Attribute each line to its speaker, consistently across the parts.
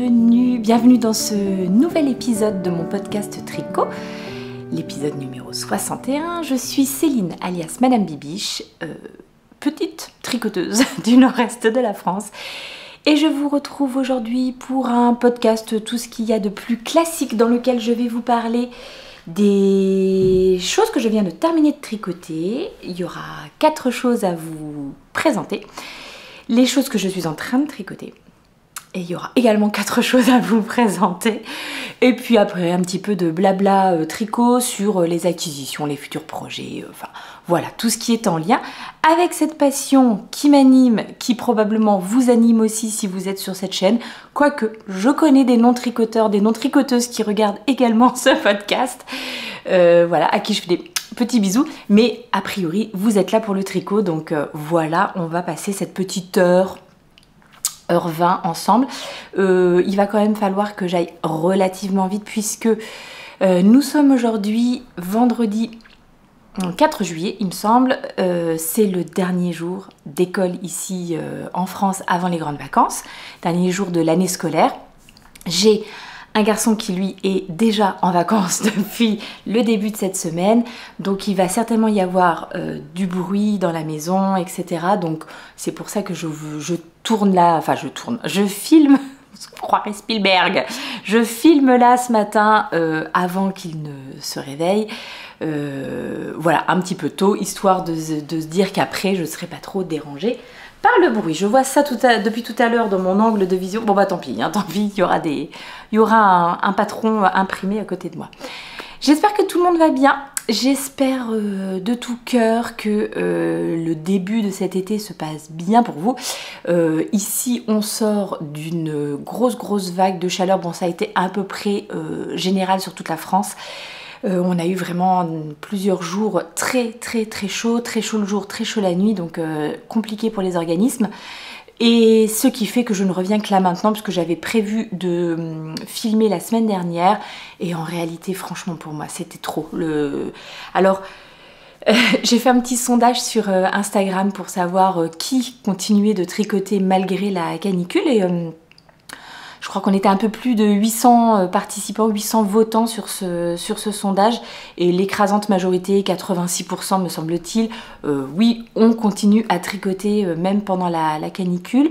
Speaker 1: bienvenue dans ce nouvel épisode de mon podcast Tricot, l'épisode numéro 61. Je suis Céline alias Madame Bibiche, petite tricoteuse du nord-est de la France. Et je vous retrouve aujourd'hui pour un podcast, tout ce qu'il y a de plus classique, dans lequel je vais vous parler des choses que je viens de terminer de tricoter. Il y aura 4 choses à vous présenter, les choses que je suis en train de tricoter. Et il y aura également 4 choses à vous présenter. Et puis après, un petit peu de blabla tricot sur les acquisitions, les futurs projets. Enfin, voilà, tout ce qui est en lien avec cette passion qui m'anime, qui probablement vous anime aussi si vous êtes sur cette chaîne. Quoique, je connais des non-tricoteurs, des non-tricoteuses qui regardent également ce podcast. Voilà, à qui je fais des petits bisous. Mais a priori, vous êtes là pour le tricot. Donc voilà, on va passer cette petite heure 20 ensemble. Il va quand même falloir que j'aille relativement vite puisque nous sommes aujourd'hui vendredi 4 juillet, il me semble. C'est le dernier jour d'école ici en France avant les grandes vacances, dernier jour de l'année scolaire. J'ai un garçon qui lui est déjà en vacances depuis le début de cette semaine, donc il va certainement y avoir du bruit dans la maison, etc. Donc c'est pour ça que je tourne là, enfin je filme, je croirais Spielberg, je filme là ce matin avant qu'il ne se réveille. Voilà, un petit peu tôt, histoire de se dire qu'après je ne serai pas trop dérangée par le bruit. Je vois ça depuis tout à l'heure dans mon angle de vision. Bon bah tant pis, tant pis, il y aura un patron imprimé à côté de moi. J'espère que tout le monde va bien. J'espère de tout cœur que le début de cet été se passe bien pour vous. Ici, on sort d'une grosse vague de chaleur. Bon, ça a été à peu près général sur toute la France. On a eu vraiment plusieurs jours très chaud le jour, très chaud la nuit, donc compliqué pour les organismes. Et ce qui fait que je ne reviens que là maintenant, parce que j'avais prévu de filmer la semaine dernière, et en réalité, franchement, pour moi, c'était trop. Alors, j'ai fait un petit sondage sur Instagram pour savoir qui continuait de tricoter malgré la canicule, et je crois qu'on était un peu plus de 800 participants, 800 votants sur ce sondage, et l'écrasante majorité, 86% me semble-t-il, oui, on continue à tricoter même pendant la canicule.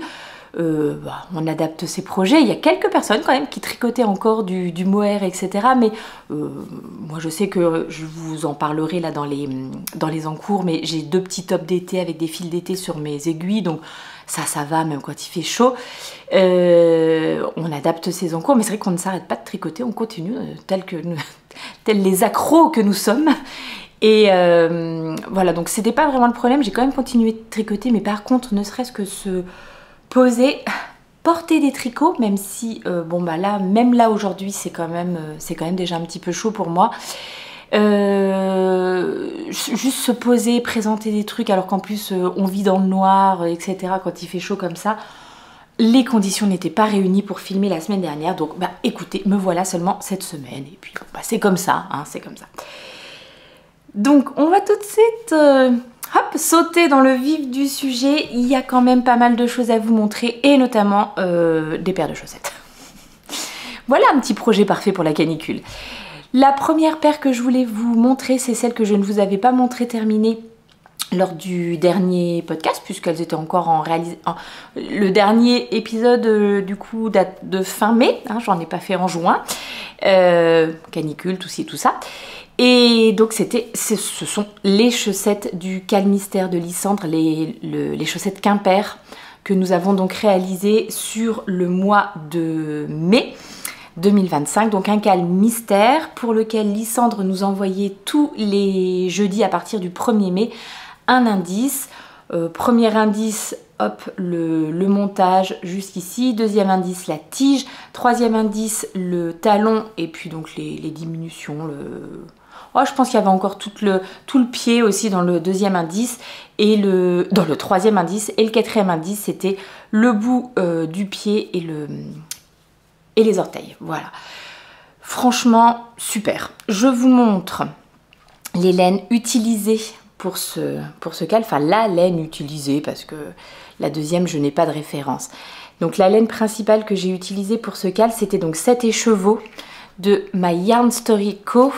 Speaker 1: On adapte ses projets. Il y a quelques personnes quand même qui tricotaient encore du mohair, etc. Mais moi je sais que je vous en parlerai là dans les encours, mais j'ai 2 petits tops d'été avec des fils d'été sur mes aiguilles, donc ça va même quand il fait chaud. On adapte ses encours, mais c'est vrai qu'on ne s'arrête pas de tricoter, on continue tels les accros que nous sommes. Et voilà, donc c'était pas vraiment le problème, j'ai quand même continué de tricoter, mais par contre, ne serait-ce que se poser, porter des tricots, même si, bon bah là, même là aujourd'hui, c'est quand même déjà un petit peu chaud pour moi. Juste se poser, présenter des trucs, alors qu'en plus on vit dans le noir, etc. quand il fait chaud comme ça. Les conditions n'étaient pas réunies pour filmer la semaine dernière, donc bah écoutez, me voilà seulement cette semaine, et puis bon, bah, c'est comme ça, hein, c'est comme ça. Donc on va tout de suite sauter dans le vif du sujet. Il y a quand même pas mal de choses à vous montrer, et notamment des paires de chaussettes. Voilà un petit projet parfait pour la canicule. La première paire que je voulais vous montrer, c'est celle que je ne vous avais pas montrée terminée lors du dernier podcast, puisqu'elles étaient encore en réalisation. Le dernier épisode du coup date de fin mai, hein, j'en ai pas fait en juin. Canicule, tout ci, tout ça. Et donc ce sont les chaussettes du Calmystère de Lysandre, les chaussettes Quimper, que nous avons donc réalisées sur le mois de mai 2025, donc un Calmystère pour lequel Lysandre nous envoyait tous les jeudis à partir du 1er mai un indice. Premier indice, hop, le montage jusqu'ici. Deuxième indice, la tige. Troisième indice, le talon, et puis donc les diminutions. Oh, je pense qu'il y avait encore tout le pied aussi dans le deuxième indice, et dans le troisième indice. Et le quatrième indice, c'était le bout du pied et les orteils. Voilà. Franchement, super. Je vous montre les laines utilisées pour ce cal. Enfin, la laine utilisée, parce que la deuxième, je n'ai pas de référence. Donc la laine principale que j'ai utilisée pour ce cal, c'était donc 7 écheveaux de My Yarn Story Co.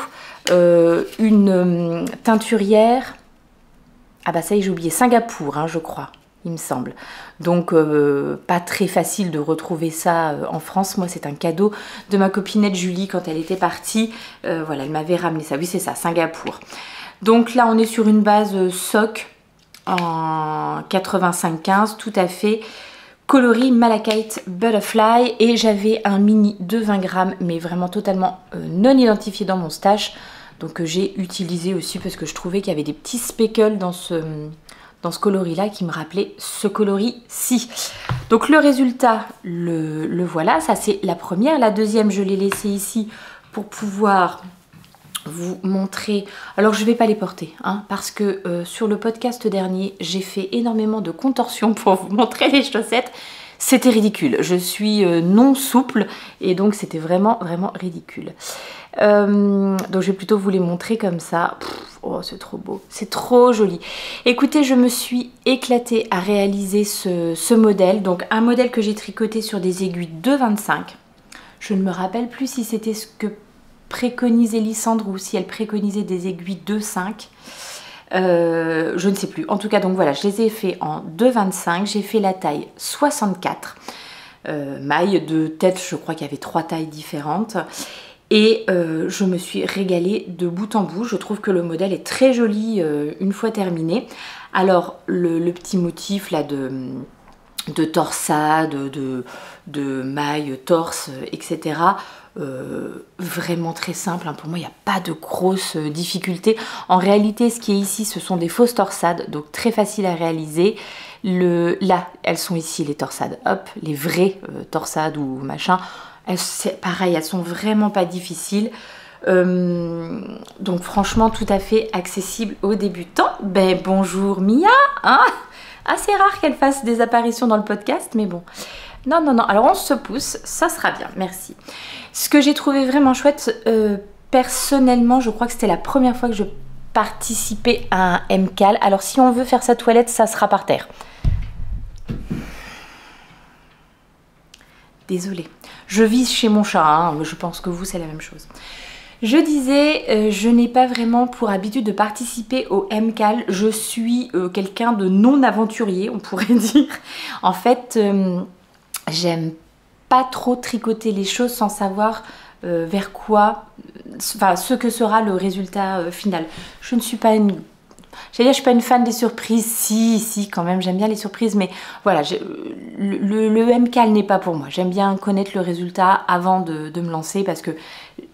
Speaker 1: Une teinturière, ah bah ça y est j'ai oublié, Singapour hein, je crois, il me semble. Donc pas très facile de retrouver ça en France. Moi c'est un cadeau de ma copinette Julie quand elle était partie. Voilà, elle m'avait ramené ça, oui c'est ça, Singapour. Donc là on est sur une base sock en 85-15, tout à fait. Coloris Malachite Butterfly et j'avais un mini de 20 grammes mais vraiment totalement non identifié dans mon stash. Donc j'ai utilisé aussi parce que je trouvais qu'il y avait des petits speckles dans ce coloris là qui me rappelait ce coloris-ci. Donc le résultat, le voilà, ça c'est la première. La deuxième je l'ai laissée ici pour pouvoir vous montrer. Alors je vais pas les porter hein, parce que sur le podcast dernier j'ai fait énormément de contorsions pour vous montrer les chaussettes. C'était ridicule, je suis non souple et donc c'était vraiment ridicule. Donc je vais plutôt vous les montrer comme ça. Oh c'est trop beau, c'est trop joli. Écoutez, je me suis éclatée à réaliser ce modèle. Donc un modèle que j'ai tricoté sur des aiguilles 2,25. Je ne me rappelle plus si c'était ce que préconisait Lysandre ou si elle préconisait des aiguilles 2,5. Je ne sais plus. En tout cas, donc voilà, je les ai fait en 2,25. J'ai fait la taille 64. Maille de tête, je crois qu'il y avait 3 tailles différentes. Et je me suis régalée de bout en bout. Je trouve que le modèle est très joli une fois terminé. Alors, le petit motif là de torsade, de mailles, torse, etc. Vraiment très simple, hein. Pour moi il n'y a pas de grosses difficultés. En réalité ce qui est ici ce sont des fausses torsades, donc très facile à réaliser. Là elles sont ici les torsades, hop, les vraies torsades ou machin, c'est pareil, elles sont vraiment pas difficiles. Donc franchement tout à fait accessible aux débutants. Ben bonjour Mia hein, assez rare qu'elle fasse des apparitions dans le podcast mais bon. Non, alors on se pousse, ça sera bien, merci. Ce que j'ai trouvé vraiment chouette, personnellement, je crois que c'était la première fois que je participais à un MCAL. Alors si on veut faire sa toilette, ça sera par terre. Désolée, je vise chez mon chat, hein. Je pense que vous c'est la même chose. Je disais, je n'ai pas vraiment pour habitude de participer au MCAL. Je suis quelqu'un de non aventurier, on pourrait dire. En fait... j'aime pas trop tricoter les choses sans savoir vers quoi, enfin ce que sera le résultat final. Je ne suis pas une... J'allais dire, je suis pas une fan des surprises, si quand même, j'aime bien les surprises, mais voilà, le MCAL n'est pas pour moi. J'aime bien connaître le résultat avant de me lancer parce que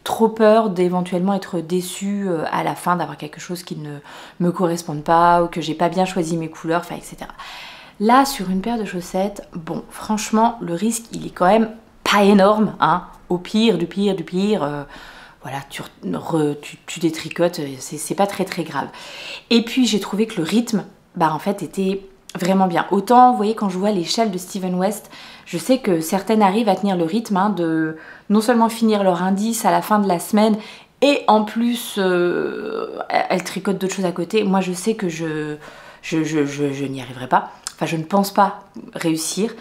Speaker 1: trop peur d'éventuellement être déçue à la fin, d'avoir quelque chose qui ne me corresponde pas ou que j'ai pas bien choisi mes couleurs, enfin etc. Là, sur une paire de chaussettes, bon, franchement, le risque, il est quand même pas énorme, hein. Au pire, du pire, voilà, tu détricotes, c'est pas très grave. Et puis, j'ai trouvé que le rythme, bah en fait, était vraiment bien. Autant, vous voyez, quand je vois les châles de Steven West, je sais que certaines arrivent à tenir le rythme, hein, de non seulement finir leur indice à la fin de la semaine, et en plus, elles tricotent d'autres choses à côté. Moi, je sais que je n'y arriverai pas. Enfin, je ne pense pas réussir.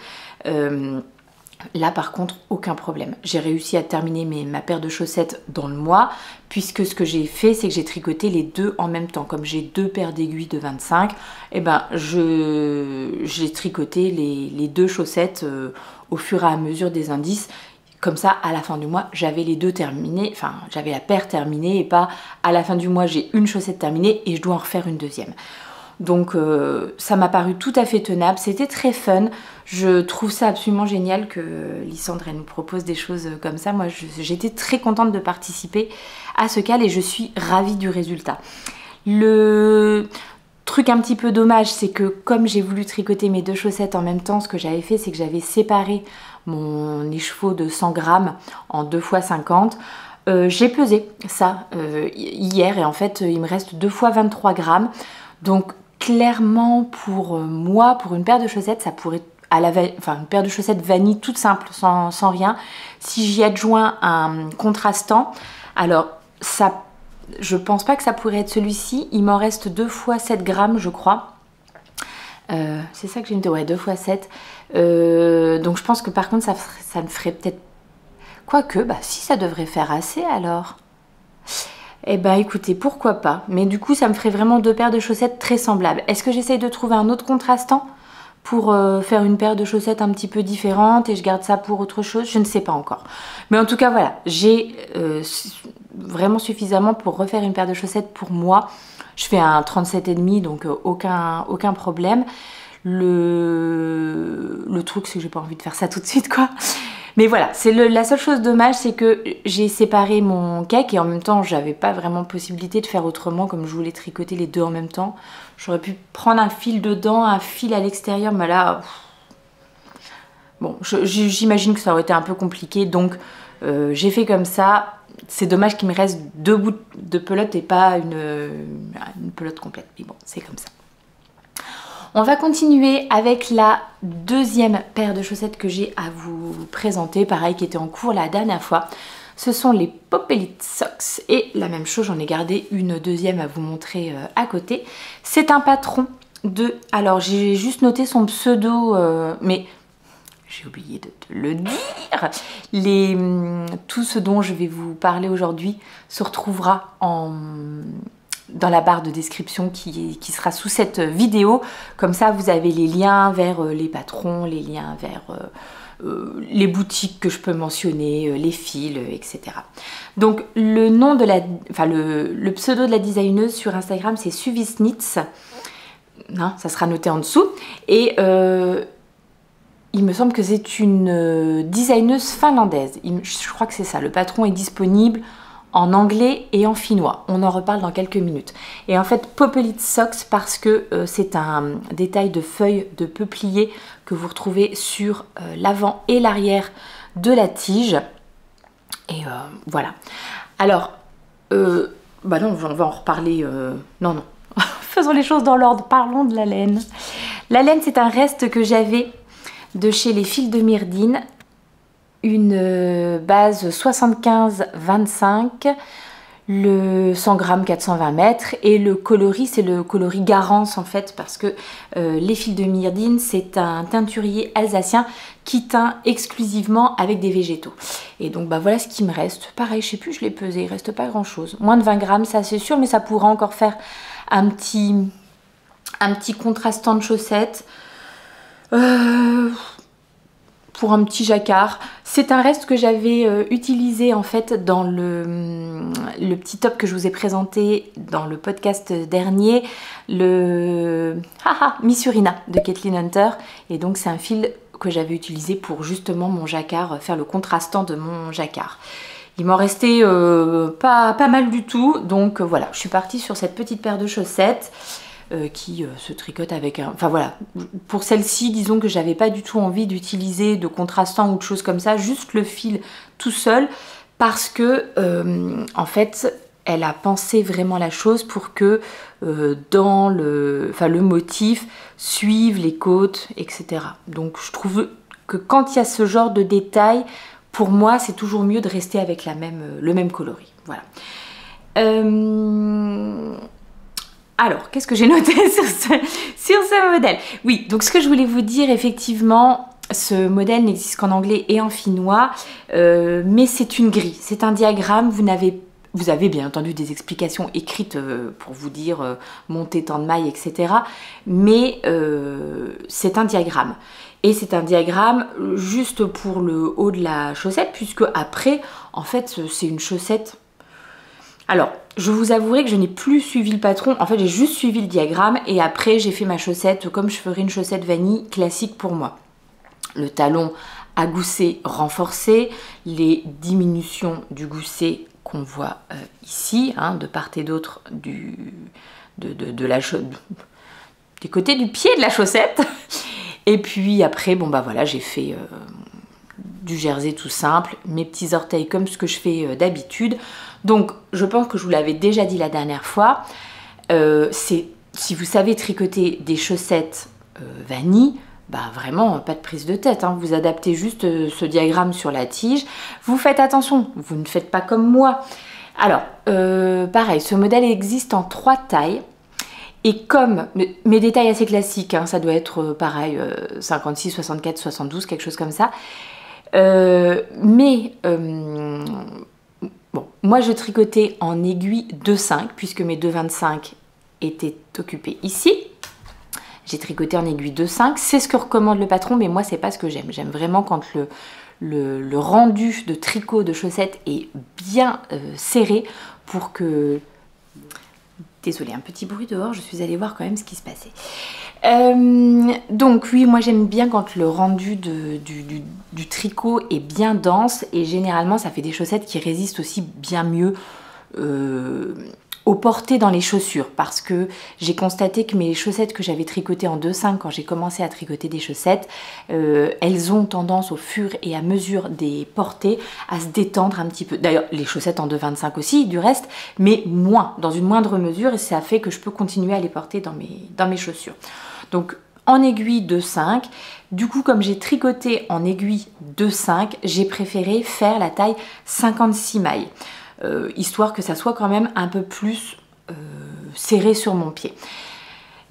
Speaker 1: Là, par contre, aucun problème. J'ai réussi à terminer ma paire de chaussettes dans le mois, puisque ce que j'ai fait, c'est que j'ai tricoté les deux en même temps. Comme j'ai 2 paires d'aiguilles de 25, eh ben, j'ai tricoté les 2 chaussettes au fur et à mesure des indices. Comme ça, à la fin du mois, j'avais les 2 terminés, enfin, j'avais la paire terminée et pas à la fin du mois, j'ai une chaussette terminée et je dois en refaire une deuxième. Donc ça m'a paru tout à fait tenable, c'était très fun. Je trouve ça absolument génial que Lysandre elle nous propose des choses comme ça. Moi j'étais très contente de participer à ce cal et je suis ravie du résultat. Le truc un petit peu dommage, c'est que comme j'ai voulu tricoter mes 2 chaussettes en même temps, ce que j'avais fait, c'est que j'avais séparé mon écheveau de 100 grammes en 2 x 50. J'ai pesé ça hier et en fait il me reste 2 x 23 grammes. Donc clairement pour moi, pour une paire de chaussettes, ça pourrait, enfin une paire de chaussettes vanille toute simple, sans rien. Si j'y adjoins un contrastant, alors ça, je pense pas que ça pourrait être celui-ci. Il m'en reste 2 x 7 grammes je crois. C'est ça que j'ai noté, ouais, 2 x 7. Donc je pense que par contre ça me ferait peut-être... Quoique, bah si, ça devrait faire assez alors. Eh ben écoutez, pourquoi pas. Mais du coup ça me ferait vraiment 2 paires de chaussettes très semblables. Est-ce que j'essaye de trouver un autre contrastant pour faire une paire de chaussettes un petit peu différente et je garde ça pour autre chose? Je ne sais pas encore. Mais en tout cas voilà, j'ai vraiment suffisamment pour refaire une paire de chaussettes pour moi. Je fais un 37,5 donc aucun problème. Le truc c'est que j'ai pas envie de faire ça tout de suite quoi. Mais voilà, c'est la seule chose dommage, c'est que j'ai séparé mon cake et en même temps j'avais pas vraiment possibilité de faire autrement comme je voulais tricoter les deux en même temps. J'aurais pu prendre un fil dedans, un fil à l'extérieur, mais là... Bon, j'imagine que ça aurait été un peu compliqué, donc j'ai fait comme ça. C'est dommage qu'il me reste 2 bouts de pelote et pas une pelote complète, mais bon, c'est comme ça. On va continuer avec la deuxième paire de chaussettes que j'ai à vous présenter, pareil qui était en cours la dernière fois. Ce sont les Pop Elite Socks et la même chose, j'en ai gardé une deuxième à vous montrer à côté. C'est un patron de... Alors j'ai juste noté son pseudo, mais j'ai oublié de le dire. Tout ce dont je vais vous parler aujourd'hui se retrouvera dans la barre de description qui sera sous cette vidéo. Comme ça, vous avez les liens vers les patrons, les liens vers les boutiques que je peux mentionner, les fils, etc. Donc, le nom de le pseudo de la designeuse sur Instagram, c'est Suvisnits. Hein, ça sera noté en dessous. Et il me semble que c'est une designeuse finlandaise. Je crois que c'est ça. Le patron est disponible en anglais et en finnois. On en reparle dans quelques minutes. Et en fait, Pop Elite Socks parce que c'est un détail de feuilles de peuplier que vous retrouvez sur l'avant et l'arrière de la tige. Et voilà. Alors, bah non, on va en reparler. Non, non. Faisons les choses dans l'ordre. Parlons de la laine. La laine, c'est un reste que j'avais de chez les fils de Myrdine. Une base 75-25, le 100 grammes 420 mètres et le coloris, c'est le coloris Garance en fait parce que les fils de Myrdine, c'est un teinturier alsacien qui teint exclusivement avec des végétaux. Et donc bah voilà ce qui me reste. Pareil, je sais plus, je l'ai pesé, il reste pas grand chose. Moins de 20 grammes, ça c'est sûr, mais ça pourra encore faire un petit contrastant de chaussettes. Pour un petit jacquard. C'est un reste que j'avais utilisé en fait dans le petit top que je vous ai présenté dans le podcast dernier, le Missurina de Kathleen Hunter. Et donc c'est un fil que j'avais utilisé pour justement mon jacquard, faire le contrastant de mon jacquard. Il m'en restait pas mal du tout, donc voilà, je suis partie sur cette petite paire de chaussettes. Qui se tricote avec un... Enfin voilà, pour celle-ci, disons que j'avais pas du tout envie d'utiliser de contrastant ou de choses comme ça, juste le fil tout seul, parce que en fait, elle a pensé vraiment la chose pour que dans le motif suive les côtes, etc. Donc je trouve que quand il y a ce genre de détails, pour moi, c'est toujours mieux de rester avec le même coloris. Voilà. Alors, qu'est-ce que j'ai noté sur ce modèle? Oui, donc ce que je voulais vous dire, effectivement, ce modèle n'existe qu'en anglais et en finnois, mais c'est une grille, c'est un diagramme, vous avez bien entendu des explications écrites pour vous dire monter tant de mailles, etc. Mais c'est un diagramme. Et c'est un diagramme juste pour le haut de la chaussette, puisque après, en fait, c'est une chaussette... Alors, je vous avouerai que je n'ai plus suivi le patron, en fait j'ai juste suivi le diagramme et après j'ai fait ma chaussette comme je ferais une chaussette vanille classique pour moi. Le talon à gousset renforcé, les diminutions du gousset qu'on voit ici, hein, de part et d'autre des côtés du pied de la chaussette. Et puis après, bon bah voilà, j'ai fait du jersey tout simple, mes petits orteils comme ce que je fais d'habitude. Donc je pense que je vous l'avais déjà dit la dernière fois, si vous savez tricoter des chaussettes vanille, bah vraiment pas de prise de tête, hein. Vous adaptez juste ce diagramme sur la tige, vous faites attention, vous ne faites pas comme moi. Alors pareil, ce modèle existe en 3 tailles Et comme mes détails assez classiques, hein, ça doit être pareil, 56, 64, 72, quelque chose comme ça. Bon, moi je tricotais en aiguille 2,5 puisque mes 2,25 étaient occupés ici. J'ai tricoté en aiguille 2,5, c'est ce que recommande le patron, mais moi c'est pas ce que j'aime. J'aime vraiment quand le rendu de tricot de chaussettes est bien serré pour que... Désolée, un petit bruit dehors, je suis allée voir quand même ce qui se passait. Donc oui, moi j'aime bien quand le rendu du tricot est bien dense et généralement ça fait des chaussettes qui résistent aussi bien mieux au porté dans les chaussures, parce que j'ai constaté que mes chaussettes que j'avais tricotées en 2,5 quand j'ai commencé à tricoter des chaussettes, elles ont tendance au fur et à mesure des portées à se détendre un petit peu. D'ailleurs les chaussettes en 2,25 aussi du reste, mais moins, dans une moindre mesure, et ça fait que je peux continuer à les porter dans mes chaussures. Donc en aiguille 2,5, du coup comme j'ai tricoté en aiguille 2,5, j'ai préféré faire la taille 56 mailles. Histoire que ça soit quand même un peu plus serré sur mon pied.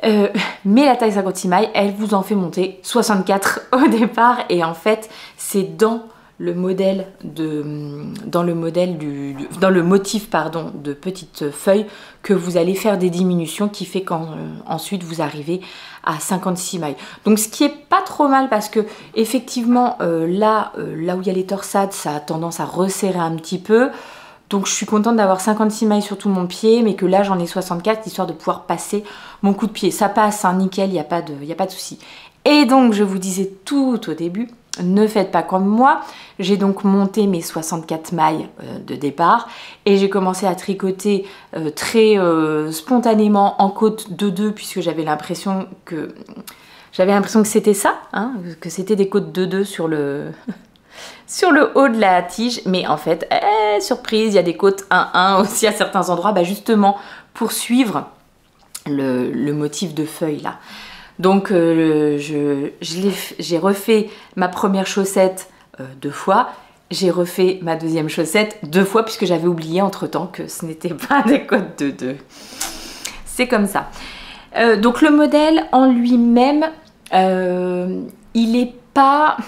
Speaker 1: Mais la taille 56 mailles, elle vous en fait monter 64 au départ, et en fait c'est dans le modèle dans le motif pardon, de petites feuilles que vous allez faire des diminutions qui fait qu'ensuite vous arrivez à 56 mailles. Donc ce qui est pas trop mal parce que effectivement là où il y a les torsades, ça a tendance à resserrer un petit peu. Donc je suis contente d'avoir 56 mailles sur tout mon pied, mais que là j'en ai 64, histoire de pouvoir passer mon coup de pied. Ça passe, hein, nickel, il n'y a pas de souci. Et donc je vous disais tout au début, ne faites pas comme moi. J'ai donc monté mes 64 mailles de départ et j'ai commencé à tricoter très spontanément en côte 2-2 puisque j'avais l'impression que c'était ça, hein, que c'était des côtes 2-2 sur le... sur le haut de la tige, mais en fait, surprise, il y a des côtes 1-1 aussi à certains endroits, justement pour suivre le motif de feuille là. Donc j'ai refait ma première chaussette 2 fois, j'ai refait ma deuxième chaussette 2 fois puisque j'avais oublié entre temps que ce n'était pas des côtes 2-2. C'est comme ça. Donc le modèle en lui-même, il n'est pas...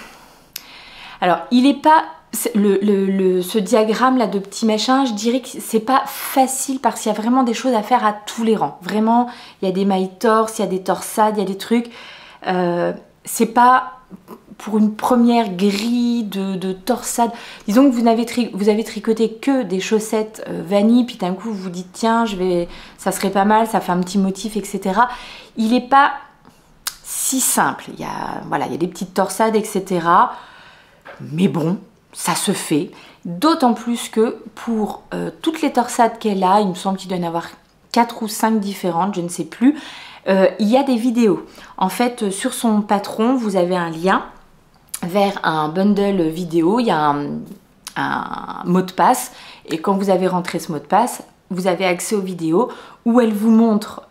Speaker 1: Alors, il n'est pas... ce diagramme là de petits machins, je dirais que c'est pas facile parce qu'il y a vraiment des choses à faire à tous les rangs. Vraiment, il y a des mailles torses, il y a des torsades, il y a des trucs. C'est pas pour une première grille de torsade. Disons que vous avez tricoté que des chaussettes vanille, puis d'un coup vous vous dites tiens, ça serait pas mal, ça fait un petit motif, etc. Il n'est pas si simple. Il y a des petites torsades, etc. Mais bon, ça se fait. D'autant plus que pour toutes les torsades qu'elle a, il me semble qu'il doit y en avoir 4 ou 5 différentes, je ne sais plus, il y a des vidéos. En fait, sur son patron, vous avez un lien vers un bundle vidéo, il y a un mot de passe, et quand vous avez rentré ce mot de passe, vous avez accès aux vidéos où elle vous montre,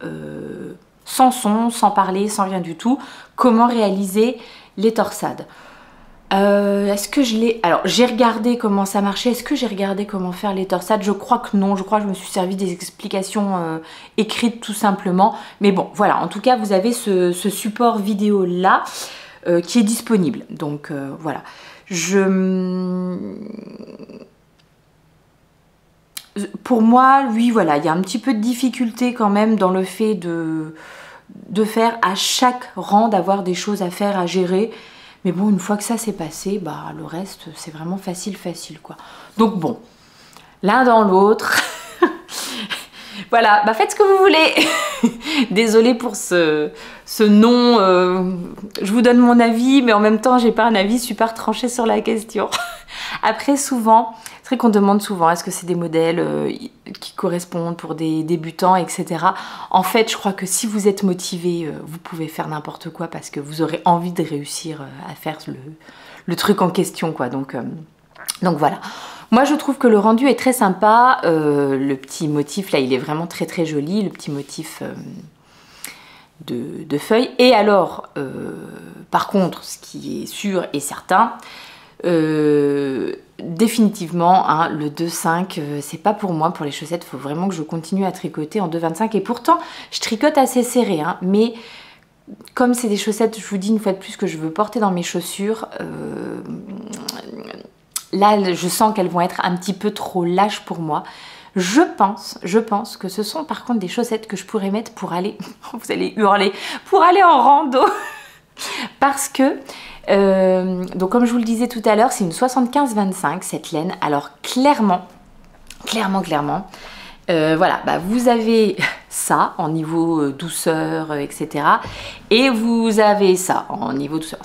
Speaker 1: sans son, sans parler, sans rien du tout, comment réaliser les torsades. Est-ce que je l'ai... Alors, j'ai regardé comment ça marchait. Est-ce que j'ai regardé comment faire les torsades? Je crois que non. Je crois que je me suis servi des explications écrites tout simplement. Mais bon, voilà. En tout cas, vous avez ce support vidéo-là qui est disponible. Donc, voilà. Pour moi, oui, voilà. Il y a un petit peu de difficulté quand même dans le fait de faire à chaque rang, d'avoir des choses à faire, à gérer. Mais bon, une fois que ça s'est passé, le reste, c'est vraiment facile, quoi. Donc bon, l'un dans l'autre. Voilà, faites ce que vous voulez. Désolée pour ce nom. Je vous donne mon avis, mais en même temps, j'ai pas un avis super tranché sur la question. Après, souvent, c'est vrai qu'on demande souvent, est-ce que c'est des modèles qui correspondent pour des débutants, etc. En fait, je crois que si vous êtes motivé, vous pouvez faire n'importe quoi parce que vous aurez envie de réussir à faire le truc en question, quoi. Donc voilà. Moi, je trouve que le rendu est très sympa. Le petit motif, là, il est vraiment très très joli. Le petit motif de feuilles. Et alors, par contre, ce qui est sûr et certain, Définitivement, hein, le 2,5, c'est pas pour moi. Pour les chaussettes, il faut vraiment que je continue à tricoter en 2,25. Et pourtant, je tricote assez serré, hein, mais comme c'est des chaussettes, je vous dis une fois de plus, que je veux porter dans mes chaussures, là, je sens qu'elles vont être un petit peu trop lâches pour moi. Je pense que ce sont par contre des chaussettes que je pourrais mettre pour aller, vous allez hurler, pour aller en rando. Parce que, donc comme je vous le disais tout à l'heure, c'est une 75-25 cette laine. Alors clairement, voilà, bah, vous avez ça en niveau douceur, etc. Et vous avez ça en niveau douceur.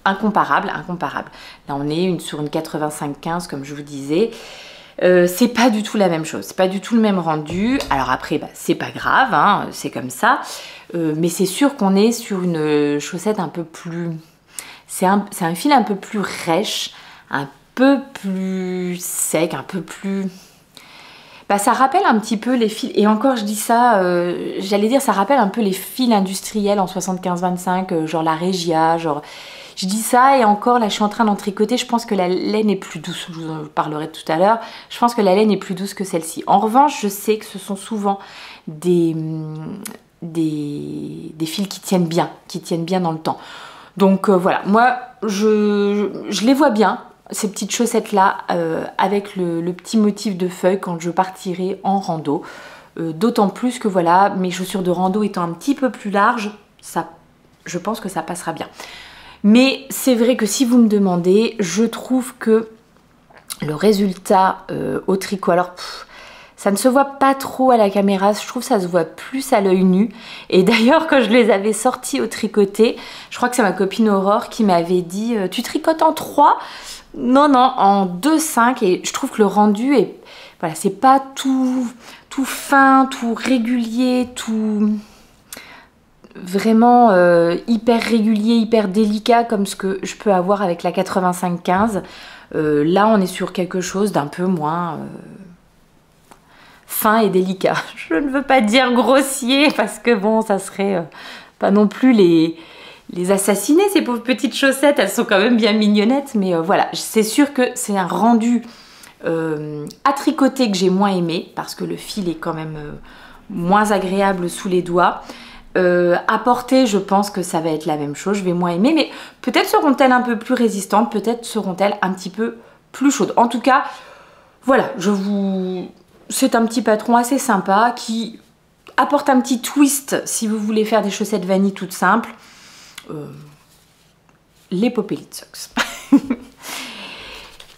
Speaker 1: Incomparable. Là, on est sur une 85-15, comme je vous disais. C'est pas du tout la même chose, c'est pas du tout le même rendu. Alors après, bah, c'est pas grave, hein, c'est comme ça. Mais c'est sûr qu'on est sur une chaussette un peu plus... C'est un fil un peu plus rêche, un peu plus sec, un peu plus... Bah, ça rappelle un petit peu les fils, et encore je dis ça, j'allais dire ça rappelle un peu les fils industriels en 75-25, genre la Regia, genre... Je dis ça et encore là je suis en train d'en tricoter, je pense que la laine est plus douce, je vous en parlerai tout à l'heure, je pense que la laine est plus douce que celle-ci. En revanche, je sais que ce sont souvent des fils qui tiennent bien dans le temps. Donc voilà, moi je les vois bien, ces petites chaussettes là, avec le petit motif de feuilles quand je partirai en rando. D'autant plus que voilà, mes chaussures de rando étant un petit peu plus larges, ça, je pense que ça passera bien. Mais c'est vrai que si vous me demandez, je trouve que le résultat au tricot, alors ça ne se voit pas trop à la caméra, je trouve que ça se voit plus à l'œil nu. Et d'ailleurs, quand je les avais sortis au tricoté, je crois que c'est ma copine Aurore qui m'avait dit « Tu tricotes en 3 ?» Non, en 2,5. Et je trouve que le rendu est... Voilà, c'est pas tout fin, tout régulier, tout... Vraiment hyper régulier, hyper délicat comme ce que je peux avoir avec la 85-15. Là on est sur quelque chose d'un peu moins fin et délicat. Je ne veux pas dire grossier parce que bon, ça serait pas non plus les assassiner, ces pauvres petites chaussettes. Elles sont quand même bien mignonnettes, mais voilà, c'est sûr que c'est un rendu à tricoter que j'ai moins aimé parce que le fil est quand même moins agréable sous les doigts. À porter, je pense que ça va être la même chose, je vais moins aimer, mais peut-être seront-elles un peu plus résistantes, peut-être seront-elles un petit peu plus chaudes. En tout cas, voilà, c'est un petit patron assez sympa qui apporte un petit twist si vous voulez faire des chaussettes vanille toutes simples. Les Popelli Socks.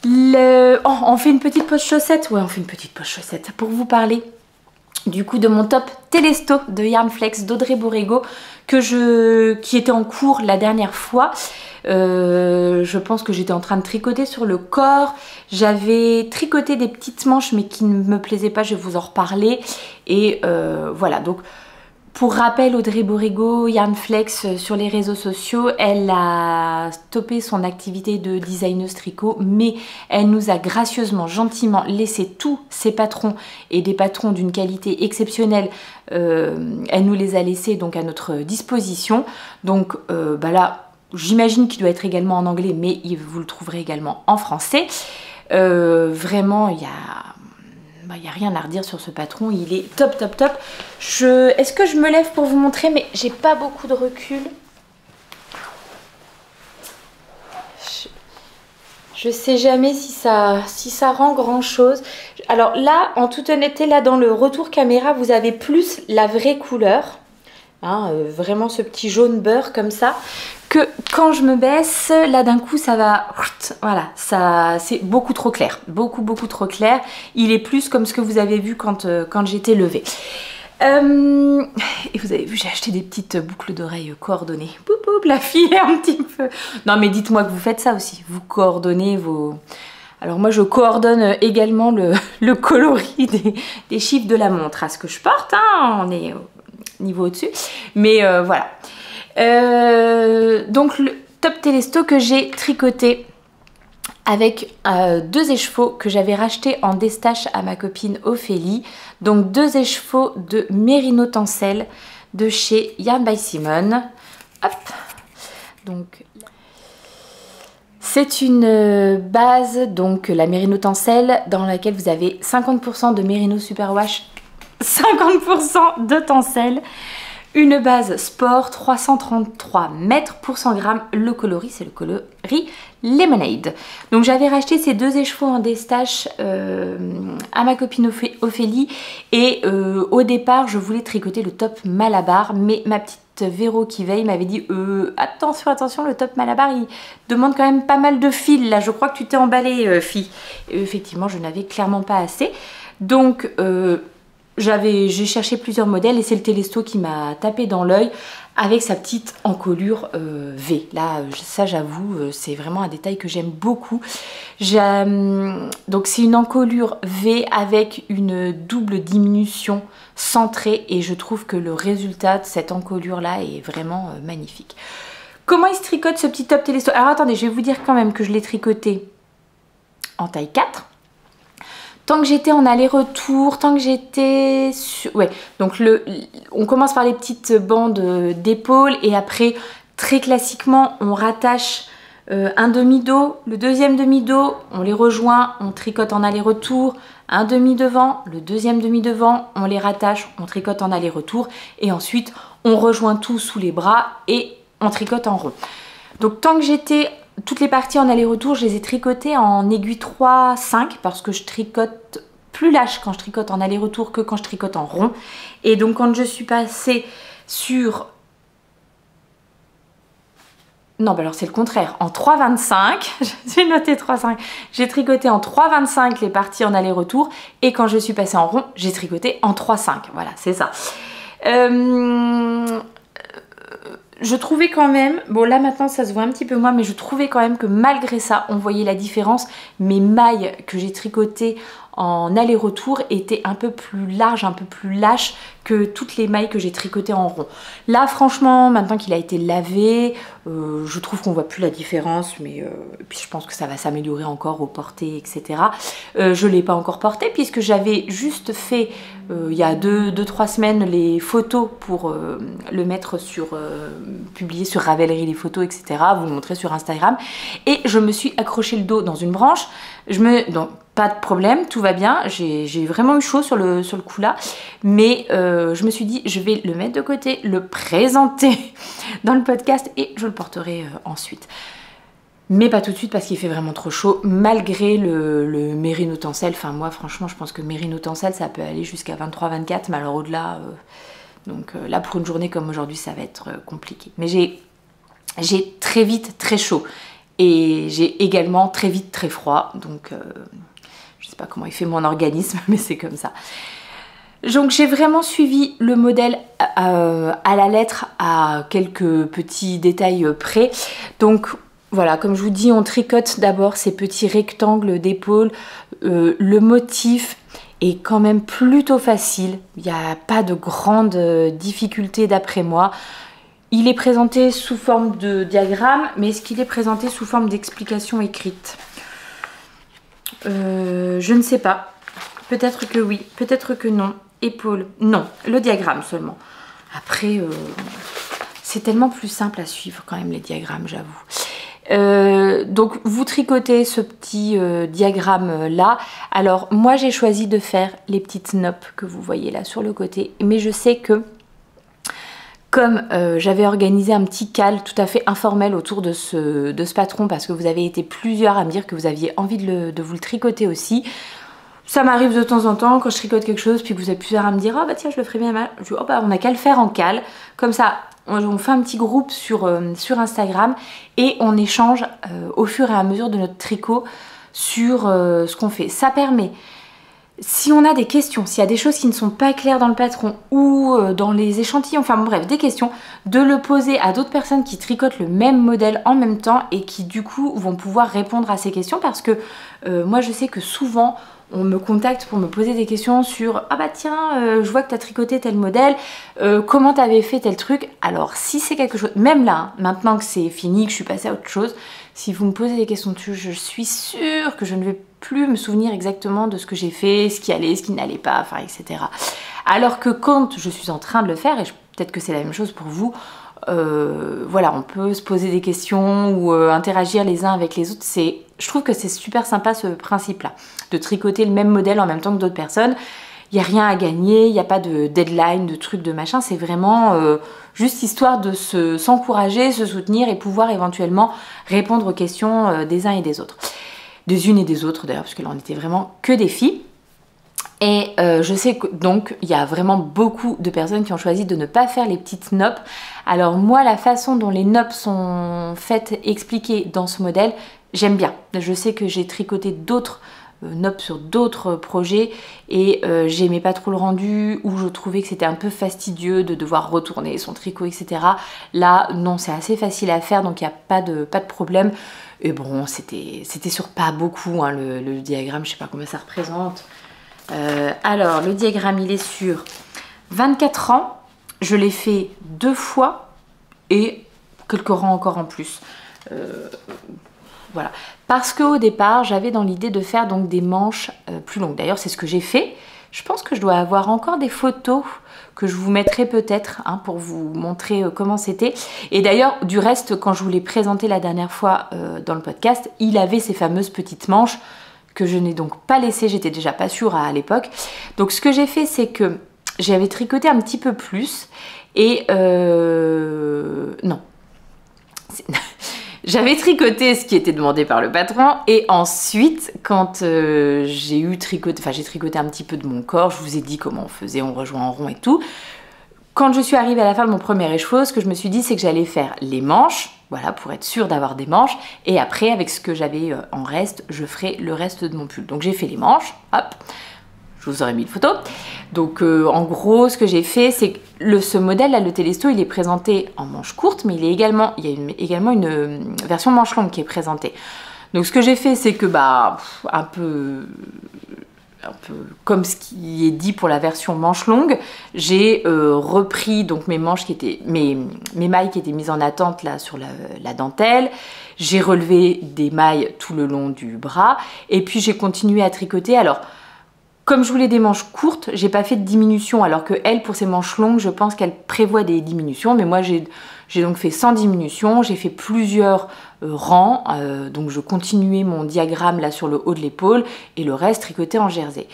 Speaker 1: Oh, on fait une petite poche chaussette. Ouais, on fait une petite poche chaussette pour vous parler du coup de mon top Telesto de Yarnflex d'Audrey Borrego qui était en cours la dernière fois. Je pense que j'étais en train de tricoter sur le corps. J'avais tricoté des petites manches mais qui ne me plaisaient pas, je vais vous en reparler. Et voilà, donc pour rappel, Audrey Borrego, Yarnflex sur les réseaux sociaux, elle a stoppé son activité de designeuse tricot, mais elle nous a gracieusement, gentiment laissé tous ses patrons et des patrons d'une qualité exceptionnelle. Elle nous les a laissés donc à notre disposition. Donc bah là, j'imagine qu'il doit être également en anglais, mais vous le trouverez également en français. Vraiment, il y a rien à redire sur ce patron, il est top. Est-ce que je me lève pour vous montrer? Mais j'ai pas beaucoup de recul. Je sais jamais si ça rend grand chose. Alors là, en toute honnêteté, là dans le retour caméra, vous avez plus la vraie couleur. Hein, vraiment ce petit jaune beurre comme ça. Que quand je me baisse, là d'un coup ça va, voilà, ça c'est beaucoup trop clair, beaucoup trop clair. Il est plus comme ce que vous avez vu quand j'étais levée. Et vous avez vu, j'ai acheté des petites boucles d'oreilles coordonnées. Poup, poup, la fille est un petit peu... Non mais dites-moi que vous faites ça aussi, vous coordonnez vos... Alors moi je coordonne également le coloris des chiffres de la montre à ce que je porte, hein, on est au niveau au-dessus. Mais voilà. Donc le top Telesto que j'ai tricoté avec 2 écheveaux que j'avais racheté en destache à ma copine Ophélie. Donc 2 écheveaux de Mérino Tencel de chez Yarn by Simone. Hop. Donc C'est une base, donc la Merino Tencel, dans laquelle vous avez 50% de Merino Superwash, 50% de Tencel. Une base sport, 333 mètres pour 100 grammes. Le coloris, c'est le coloris Lemonade. Donc j'avais racheté ces deux écheveaux en destache à ma copine Ophélie. Et au départ, je voulais tricoter le top Malabar. Mais ma petite Véro qui veille m'avait dit attention, attention, le top Malabar, il demande quand même pas mal de fil. Là, je crois que tu t'es emballée, fille. Et effectivement, je n'avais clairement pas assez. Donc... j'ai cherché plusieurs modèles et c'est le Telesto qui m'a tapé dans l'œil avec sa petite encolure V. Là, ça j'avoue, c'est vraiment un détail que j'aime beaucoup. Donc c'est une encolure V avec une double diminution centrée et je trouve que le résultat de cette encolure là est vraiment magnifique. Comment il se tricote ce petit top Telesto? Alors attendez, je vais vous dire quand même que je l'ai tricoté en taille 4. Tant que j'étais en aller-retour, tant que j'étais sur... Ouais, donc on commence par les petites bandes d'épaule et après, très classiquement, on rattache un demi-dos, le deuxième demi-dos, on les rejoint, on tricote en aller-retour, un demi-devant, le deuxième demi-devant, on les rattache, on tricote en aller-retour et ensuite, on rejoint tout sous les bras et on tricote en rond. Donc tant que j'étais... Toutes les parties en aller-retour, je les ai tricotées en aiguille 3-5 parce que je tricote plus lâche quand je tricote en aller-retour que quand je tricote en rond. Et donc quand je suis passée sur... Non, bah alors c'est le contraire. En 3,25, j'ai noté 3,5. J'ai tricoté en 3,25 les parties en aller-retour et quand je suis passée en rond, j'ai tricoté en 3,5. Voilà, c'est ça. Je trouvais quand même, bon là maintenant ça se voit un petit peu moins, mais je trouvais quand même que malgré ça, on voyait la différence. Mes mailles que j'ai tricotées en aller-retour étaient un peu plus larges, un peu plus lâches que toutes les mailles que j'ai tricotées en rond. Là franchement, maintenant qu'il a été lavé, je trouve qu'on voit plus la différence, mais puis je pense que ça va s'améliorer encore au porté, etc. Je ne l'ai pas encore porté puisque j'avais juste fait il y a 2-3 semaines les photos pour le mettre sur, publier sur Ravelry les photos, etc. Vous le montrer sur Instagram. Et je me suis accroché le dos dans une branche. Donc, pas de problème, tout va bien. J'ai vraiment eu chaud sur le coup là. Mais je me suis dit, je vais le mettre de côté, le présenter dans le podcast et je le porterai ensuite. Mais pas tout de suite parce qu'il fait vraiment trop chaud, malgré le Merino Tencel. Enfin moi franchement je pense que Merino Tencel ça peut aller jusqu'à 23-24, mais alors au-delà, donc là pour une journée comme aujourd'hui ça va être compliqué. Mais j'ai très vite très chaud et j'ai également très vite très froid, donc je sais pas comment il fait mon organisme mais c'est comme ça. Donc j'ai vraiment suivi le modèle à la lettre à quelques petits détails près. Donc voilà, comme je vous dis, on tricote d'abord ces petits rectangles d'épaule. Le motif est quand même plutôt facile. Il n'y a pas de grande difficulté d'après moi. Il est présenté sous forme de diagramme, mais est-ce qu'il est présenté sous forme d'explication écrite? Je ne sais pas. Peut-être que oui, peut-être que non. Épaule, non, le diagramme seulement. Après, c'est tellement plus simple à suivre quand même les diagrammes, j'avoue. Donc vous tricotez ce petit diagramme là. Alors moi j'ai choisi de faire les petites noppes que vous voyez là sur le côté, mais je sais que comme j'avais organisé un petit cal tout à fait informel autour de ce patron, parce que vous avez été plusieurs à me dire que vous aviez envie de vous le tricoter aussi. Ça m'arrive de temps en temps quand je tricote quelque chose puis que vous êtes plusieurs à me dire « Oh bah tiens je le ferai bien mal ». Je dis « Oh bah on n'a qu'à le faire en cal ». Comme ça on fait un petit groupe sur Instagram et on échange au fur et à mesure de notre tricot sur ce qu'on fait. Ça permet, si on a des questions, s'il y a des choses qui ne sont pas claires dans le patron ou dans les échantillons, enfin bon, bref, des questions, de le poser à d'autres personnes qui tricotent le même modèle en même temps et qui du coup vont pouvoir répondre à ces questions, parce que moi je sais que souvent on me contacte pour me poser des questions sur « Ah bah tiens, je vois que tu as tricoté tel modèle, comment tu avais fait tel truc ?» Alors si c'est quelque chose, même là, hein, maintenant que c'est fini, que je suis passée à autre chose, si vous me posez des questions dessus, je suis sûre que je ne vais plus me souvenir exactement de ce que j'ai fait, ce qui allait, ce qui n'allait pas, enfin etc. Alors que quand je suis en train de le faire, et peut-être que c'est la même chose pour vous, voilà, on peut se poser des questions ou interagir les uns avec les autres. Je trouve que c'est super sympa ce principe-là, de tricoter le même modèle en même temps que d'autres personnes. Il n'y a rien à gagner, il n'y a pas de deadline, de trucs, de machin. C'est vraiment juste histoire de s'encourager, se soutenir et pouvoir éventuellement répondre aux questions des uns et des autres. Des unes et des autres d'ailleurs, parce que là on était vraiment que des filles. Et je sais que donc il y a vraiment beaucoup de personnes qui ont choisi de ne pas faire les petites noppes. Alors moi, la façon dont les noppes sont faites, expliquées dans ce modèle, j'aime bien. Je sais que j'ai tricoté d'autres noppes sur d'autres projets et j'aimais pas trop le rendu, ou je trouvais que c'était un peu fastidieux de devoir retourner son tricot, etc. Là, non, c'est assez facile à faire, donc il n'y a pas de problème. Et bon, c'était sur pas beaucoup, hein, le diagramme, je sais pas combien ça représente. Alors, le diagramme, il est sur 24 rangs. Je l'ai fait 2 fois et quelques rangs encore en plus. Voilà. Parce qu'au départ, j'avais dans l'idée de faire donc des manches plus longues. D'ailleurs, c'est ce que j'ai fait. Je pense que je dois avoir encore des photos que je vous mettrai peut-être hein, pour vous montrer comment c'était. Et d'ailleurs, du reste, quand je vous l'ai présenté la dernière fois dans le podcast, il avait ces fameuses petites manches que je n'ai donc pas laissées. J'étais déjà pas sûre à l'époque. Donc, ce que j'ai fait, c'est que j'avais tricoté un petit peu plus. Et non. J'avais tricoté ce qui était demandé par le patron et ensuite quand j'ai tricoté un petit peu de mon corps, je vous ai dit comment on faisait, on rejoint en rond et tout. Quand je suis arrivée à la fin de mon premier écheveau, ce que je me suis dit, c'est que j'allais faire les manches, voilà, pour être sûre d'avoir des manches, et après avec ce que j'avais en reste, je ferai le reste de mon pull. Donc j'ai fait les manches, hop. Je vous aurais mis une photo. Donc en gros, ce que j'ai fait, c'est que ce modèle là, le Telesto, il est présenté en manche courte, mais il y a également une version manche longue qui est présentée. Donc ce que j'ai fait, c'est que un peu comme ce qui est dit pour la version manche longue, j'ai repris donc mes manches qui étaient mes mailles qui étaient mises en attente là sur la dentelle. J'ai relevé des mailles tout le long du bras et puis j'ai continué à tricoter. Alors comme je voulais des manches courtes, j'ai pas fait de diminution, alors que elle, pour ses manches longues, je pense qu'elle prévoit des diminutions, mais moi j'ai donc fait sans diminution, j'ai fait plusieurs rangs, donc je continuais mon diagramme là sur le haut de l'épaule, et le reste tricoté en jersey.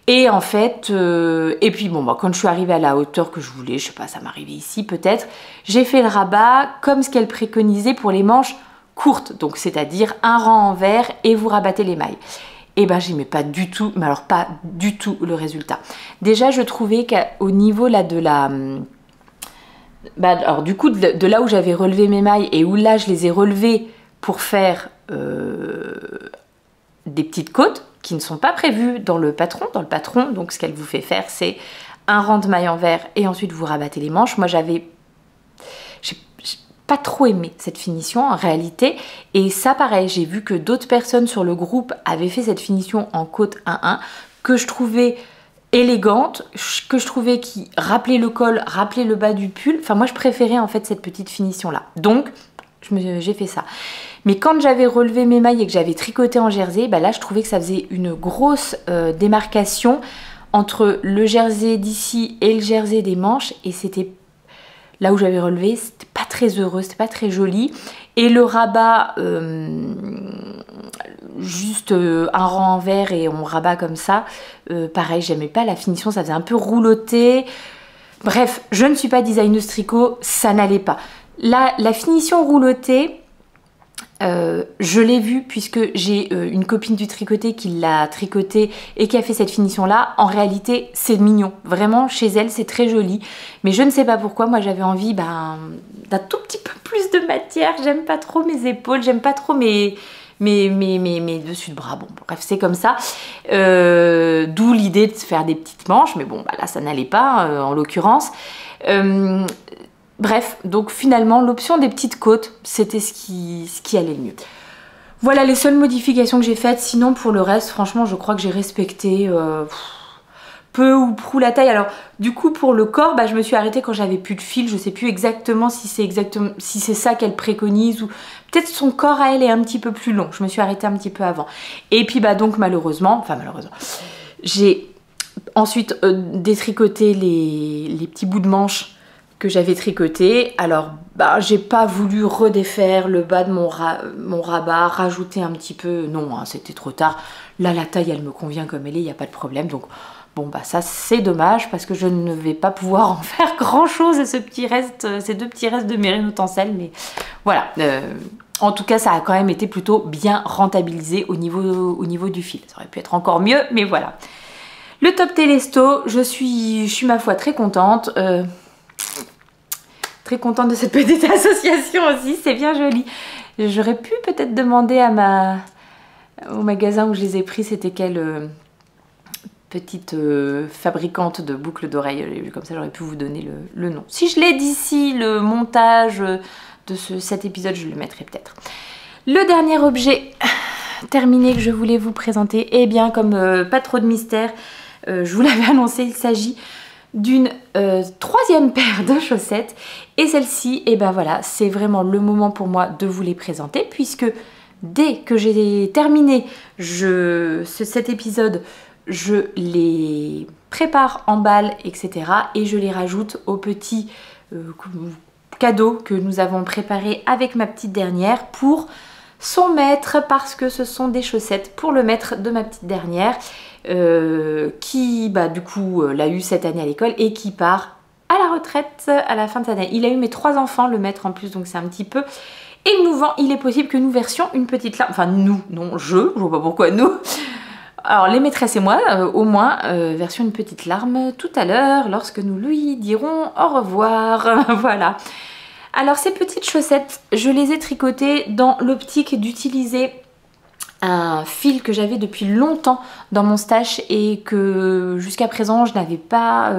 Speaker 1: Et en fait, et puis bon, quand je suis arrivée à la hauteur que je voulais, je sais pas, ça m'arrivait ici peut-être, j'ai fait le rabat comme ce qu'elle préconisait pour les manches courtes, donc c'est-à-dire un rang envers et vous rabattez les mailles. Et ben j'aimais pas du tout, mais alors pas du tout le résultat. Déjà je trouvais qu'au niveau là de la... alors du coup de là où j'avais relevé mes mailles et où là je les ai relevées pour faire des petites côtes qui ne sont pas prévues dans le patron. Dans le patron, donc ce qu'elle vous fait faire, c'est un rang de mailles envers et ensuite vous rabattez les manches. Moi j'ai pas trop aimé cette finition en réalité, et ça pareil, j'ai vu que d'autres personnes sur le groupe avaient fait cette finition en côte 1-1 que je trouvais élégante, que je trouvais qui rappelait le col, rappelait le bas du pull. Enfin moi je préférais en fait cette petite finition là, donc j'ai fait ça. Mais quand j'avais relevé mes mailles et que j'avais tricoté en jersey, là je trouvais que ça faisait une grosse démarcation entre le jersey d'ici et le jersey des manches, et c'était là où j'avais relevé, c'était pas très heureux, c'était pas très joli. Et le rabat, juste un rang envers et on rabat comme ça, pareil, j'aimais pas la finition, ça faisait un peu rouloté. Bref, je ne suis pas designeuse tricot, ça n'allait pas. La finition roulotée, je l'ai vue puisque j'ai une copine du tricoté qui l'a tricoté et qui a fait cette finition là. En réalité c'est mignon, vraiment chez elle c'est très joli, mais je ne sais pas pourquoi moi j'avais envie d'un tout petit peu plus de matière. J'aime pas trop mes épaules, j'aime pas trop mes dessus de bras. Bon bref, c'est comme ça, d'où l'idée de faire des petites manches, mais bon là ça n'allait pas en l'occurrence. Bref, donc finalement l'option des petites côtes, c'était ce qui allait le mieux. Voilà les seules modifications que j'ai faites. Sinon pour le reste, franchement je crois que j'ai respecté peu ou prou la taille. Alors du coup pour le corps, je me suis arrêtée quand j'avais plus de fil. Je sais plus exactement si c'est ça qu'elle préconise, ou peut-être son corps à elle est un petit peu plus long. Je me suis arrêtée un petit peu avant. Et puis donc malheureusement, j'ai ensuite détricoté les petits bouts de manche que j'avais tricoté. Alors bah, j'ai pas voulu redéfaire le bas de mon rabat, rajouter un petit peu, non, hein, c'était trop tard. Là, la taille, elle me convient comme elle est, il n'y a pas de problème. Donc, bon, bah ça, c'est dommage parce que je ne vais pas pouvoir en faire grand-chose à ces deux petits restes de mérino tencel. Mais voilà, en tout cas, ça a quand même été plutôt bien rentabilisé au niveau du fil. Ça aurait pu être encore mieux, mais voilà. Le top Telesto, je suis ma foi très contente. Très contente de cette petite association aussi, c'est bien joli. J'aurais pu peut-être demander au magasin où je les ai pris, c'était quelle petite fabricante de boucles d'oreilles. Comme ça, j'aurais pu vous donner le nom. Si je l'ai d'ici le montage de cet épisode, je le mettrai peut-être. Le dernier objet terminé que je voulais vous présenter, eh bien, comme pas trop de mystère, je vous l'avais annoncé, il s'agit d'une troisième paire de chaussettes et celle-ci, et ben voilà, c'est vraiment le moment pour moi de vous les présenter puisque dès que j'ai terminé cet épisode, je les prépare, emballe, etc. et je les rajoute aux petits cadeaux que nous avons préparés avec ma petite dernière pour son maître parce que ce sont des chaussettes pour le maître de ma petite dernière qui bah, du coup l'a eu cette année à l'école et qui part à la retraite à la fin de cette année. Il a eu mes 3 enfants, le maître en plus, donc c'est un petit peu émouvant. Il est possible que nous versions une petite larme, enfin nous, non je vois pas pourquoi nous. Alors les maîtresses et moi, au moins, version une petite larme tout à l'heure lorsque nous lui dirons au revoir. Voilà. Alors ces petites chaussettes, je les ai tricotées dans l'optique d'utiliser un fil que j'avais depuis longtemps dans mon stash et que jusqu'à présent je n'avais pas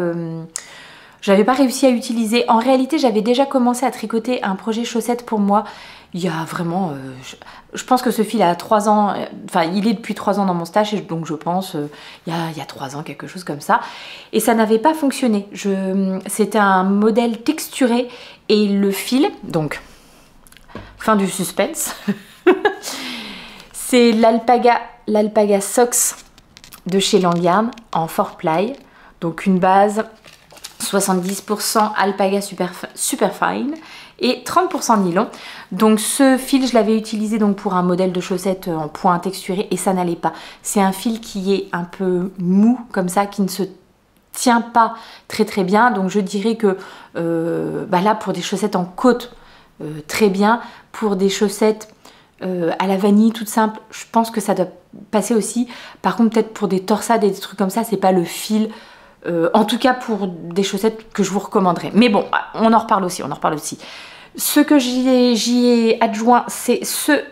Speaker 1: réussi à utiliser. En réalité, j'avais déjà commencé à tricoter un projet chaussettes pour moi il y a vraiment, je pense que ce fil a 3 ans, enfin il est depuis 3 ans dans mon stash et donc je pense il y a 3 ans, quelque chose comme ça. Et ça n'avait pas fonctionné. C'était un modèle texturé et le fil, donc fin du suspense, c'est l'Alpaga Socks de chez Langyarn en 4-ply, donc une base 70% Alpaga super fine et 30% nylon. Donc ce fil, je l'avais utilisé donc pour un modèle de chaussettes en point texturé et ça n'allait pas. C'est un fil qui est un peu mou comme ça, qui ne se tient pas très bien. Donc je dirais que bah là pour des chaussettes en côte, très bien. Pour des chaussettes à la vanille toute simple, je pense que ça doit passer aussi. Par contre peut-être pour des torsades et des trucs comme ça, c'est pas le fil. En tout cas pour des chaussettes que je vous recommanderais. Mais bon, on en reparle aussi, Ce que j'y ai adjoint, c'est ce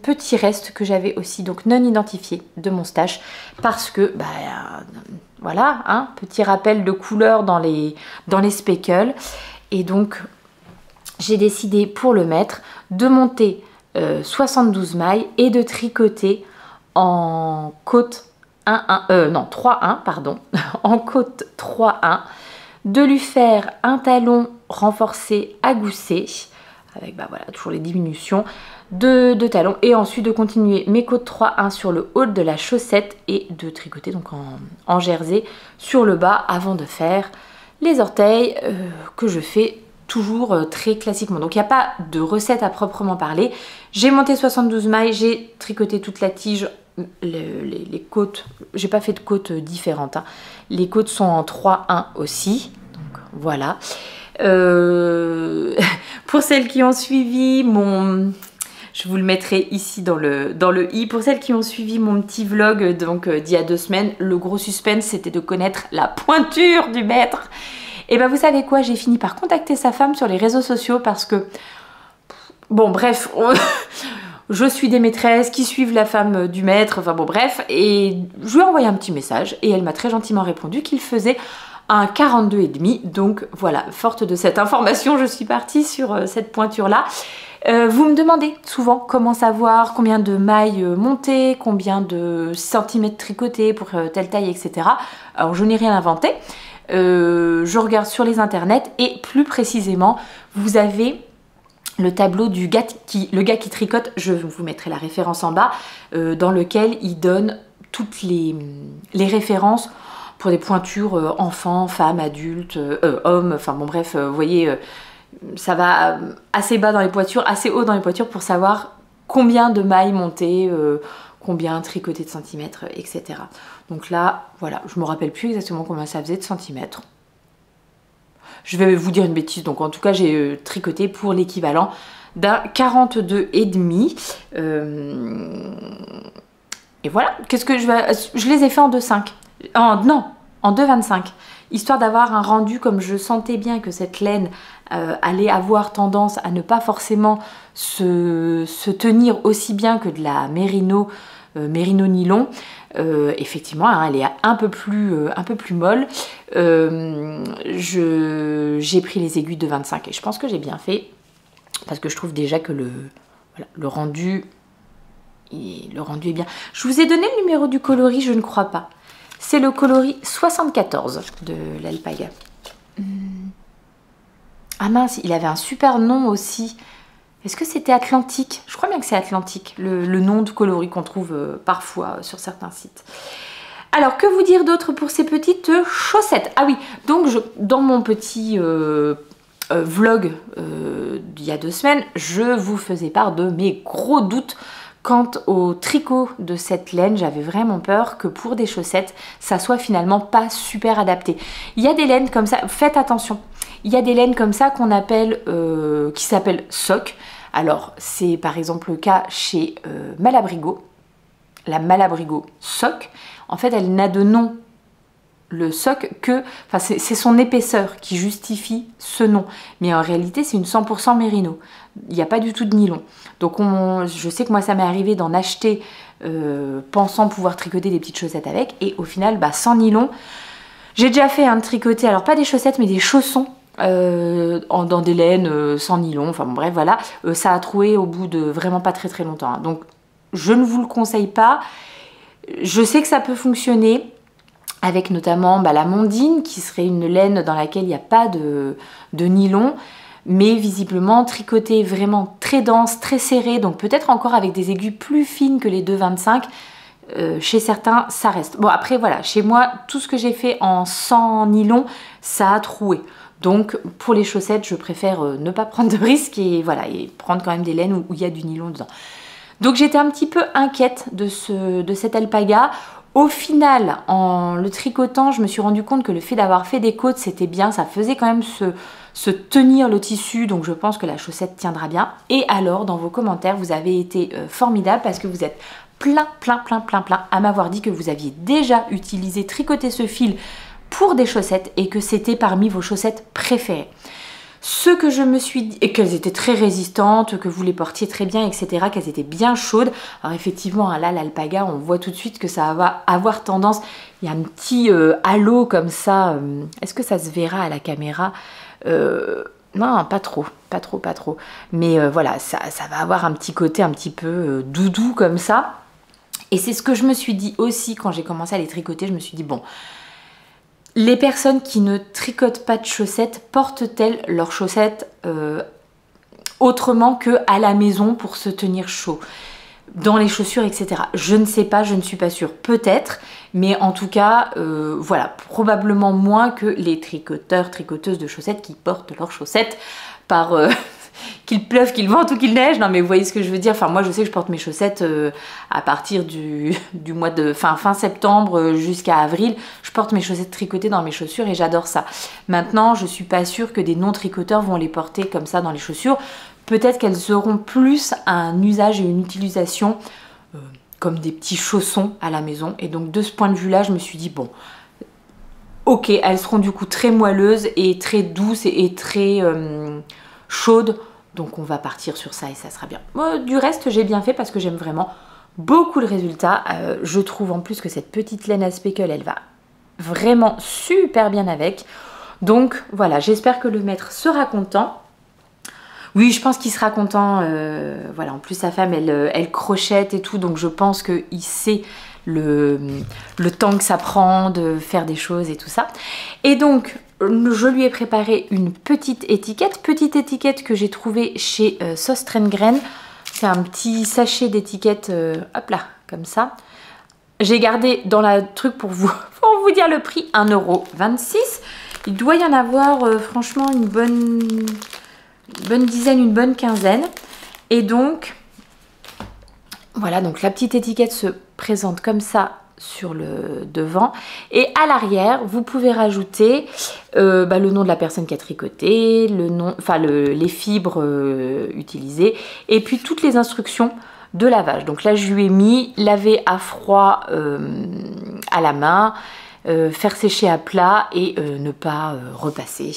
Speaker 1: petit reste que j'avais aussi donc non identifié de mon stash. Parce que, bah, voilà, hein, petit rappel de couleur dans les speckles. Et donc, j'ai décidé pour le mettre de monter 72 mailles et de tricoter en côte 3-1, pardon, en côte 3-1, de lui faire un talon renforcé à gousset, avec bah voilà, toujours les diminutions de talons, et ensuite de continuer mes côtes 3-1 sur le haut de la chaussette et de tricoter donc en jersey sur le bas avant de faire les orteils que je fais toujours très classiquement. Donc il n'y a pas de recette à proprement parler. J'ai monté 72 mailles, j'ai tricoté toute la tige. Les côtes, j'ai pas fait de côtes différentes, hein. Les côtes sont en 3-1 aussi, donc voilà. Pour celles qui ont suivi je vous le mettrai ici dans le i, pour celles qui ont suivi mon petit vlog donc d'il y a 2 semaines, le gros suspense c'était de connaître la pointure du maître. Et ben vous savez quoi, j'ai fini par contacter sa femme sur les réseaux sociaux parce que, bon bref, je suis des maîtresses qui suivent la femme du maître, enfin bon bref, et je lui ai envoyé un petit message et elle m'a très gentiment répondu qu'il faisait un 42,5, donc voilà, forte de cette information, je suis partie sur cette pointure-là. Vous me demandez souvent comment savoir combien de mailles monter, combien de centimètres tricoter pour telle taille, etc. Alors je n'ai rien inventé, je regarde sur les internets et plus précisément, vous avez le tableau du gars le gars qui tricote, je vous mettrai la référence en bas, dans lequel il donne toutes les références pour des pointures enfants, femmes, adultes, hommes, enfin bon bref, vous voyez, ça va assez bas dans les pointures, assez haut dans les pointures pour savoir combien de mailles monter, combien tricoter de centimètres, etc. Donc là, voilà, je me rappelle plus exactement combien ça faisait de centimètres. Je vais vous dire une bêtise, donc en tout cas j'ai tricoté pour l'équivalent d'un 42,5. Et voilà, qu'est-ce que je les ai fait en 2,5. Non, en 2,25. Histoire d'avoir un rendu comme je sentais bien que cette laine allait avoir tendance à ne pas forcément se tenir aussi bien que de la mérino nylon. Effectivement, hein, elle est un peu plus molle. J'ai pris les aiguilles de 25 et je pense que j'ai bien fait parce que je trouve déjà que le rendu est bien. Je vous ai donné le numéro du coloris, je ne crois pas. C'est le coloris 74 de l'Alpaga. Ah mince, il avait un super nom aussi. Est-ce que c'était Atlantique? Je crois bien que c'est Atlantique, le nom de coloris qu'on trouve parfois sur certains sites. Alors, que vous dire d'autre pour ces petites chaussettes? Ah oui, donc dans mon petit vlog d'il y a 2 semaines, je vous faisais part de mes gros doutes quant au tricot de cette laine. J'avais vraiment peur que pour des chaussettes, ça soit finalement pas super adapté. Il y a des laines comme ça, faites attention. Il y a des laines comme ça qu'on appelle, qui s'appellent soc. Alors, c'est par exemple le cas chez Malabrigo. La Malabrigo soc. En fait, elle n'a de nom, le soc, que... Enfin, c'est son épaisseur qui justifie ce nom. Mais en réalité, c'est une 100% mérino. Il n'y a pas du tout de nylon. Donc, je sais que moi, ça m'est arrivé d'en acheter pensant pouvoir tricoter des petites chaussettes avec. Et au final, sans nylon. J'ai déjà fait un tricoter, alors pas des chaussettes, mais des chaussons. Dans des laines sans nylon, enfin bon, bref, voilà, ça a troué au bout de vraiment pas très longtemps, hein. Donc je ne vous le conseille pas. Je sais que ça peut fonctionner avec notamment la mondine, qui serait une laine dans laquelle il n'y a pas de nylon, mais visiblement tricoté vraiment très dense, très serré, donc peut-être encore avec des aiguilles plus fines que les 2,25. Chez certains, ça reste. Bon, après, voilà, chez moi, tout ce que j'ai fait en sans nylon, ça a troué. Donc, pour les chaussettes, je préfère ne pas prendre de risques et voilà, et prendre quand même des laines où il y a du nylon dedans. Donc, j'étais un petit peu inquiète de cette Alpaga. Au final, en le tricotant, je me suis rendu compte que le fait d'avoir fait des côtes, c'était bien. Ça faisait quand même se tenir le tissu, donc je pense que la chaussette tiendra bien. Et alors, dans vos commentaires, vous avez été formidables parce que vous êtes plein à m'avoir dit que vous aviez déjà utilisé, tricoté ce fil pour des chaussettes et que c'était parmi vos chaussettes préférées. Ce que je me suis dit, et qu'elles étaient très résistantes, que vous les portiez très bien, etc., qu'elles étaient bien chaudes. Alors effectivement, là, l'Alpaga, on voit tout de suite que ça va avoir tendance, il y a un petit halo comme ça. Est-ce que ça se verra à la caméra? Non, pas trop. Mais voilà, ça va avoir un petit côté un petit peu doudou comme ça. Et c'est ce que je me suis dit aussi quand j'ai commencé à les tricoter. Je me suis dit, bon, les personnes qui ne tricotent pas de chaussettes, portent-elles leurs chaussettes autrement qu'à la maison pour se tenir chaud? Dans les chaussures, etc. Je ne sais pas, je ne suis pas sûre. Peut-être, mais en tout cas, voilà, probablement moins que les tricoteurs, tricoteuses de chaussettes qui portent leurs chaussettes par... qu'il pleuve, qu'il vente ou qu'il neige. Non mais vous voyez ce que je veux dire. Enfin moi je sais que je porte mes chaussettes à partir du mois de fin septembre jusqu'à avril. Je porte mes chaussettes tricotées dans mes chaussures et j'adore ça. Maintenant je suis pas sûre que des non-tricoteurs vont les porter comme ça dans les chaussures. Peut-être qu'elles auront plus un usage et une utilisation comme des petits chaussons à la maison. Et donc de ce point de vue là je me suis dit bon, ok, elles seront du coup très moelleuses et très douces et très chaudes. Donc on va partir sur ça et ça sera bien. Du reste, j'ai bien fait parce que j'aime vraiment beaucoup le résultat. Je trouve en plus que cette petite laine à speckle, elle va vraiment super bien avec. Donc voilà, j'espère que le maître sera content. Oui, je pense qu'il sera content. Voilà, en plus sa femme, elle crochette et tout. Donc je pense qu'il sait le temps que ça prend de faire des choses et tout ça. Et donc... je lui ai préparé une petite étiquette que j'ai trouvée chez Sauce Train-Graine. C'est un petit sachet d'étiquette, hop là, comme ça. J'ai gardé dans la truc pour vous dire le prix, 1,26 €. Il doit y en avoir franchement une bonne bonne dizaine, une bonne quinzaine. Et donc, voilà, donc la petite étiquette se présente comme ça sur le devant. Et à l'arrière, vous pouvez rajouter le nom de la personne qui a tricoté, les fibres utilisées, et puis toutes les instructions de lavage. Donc là, je lui ai mis laver à froid à la main, faire sécher à plat et ne pas repasser.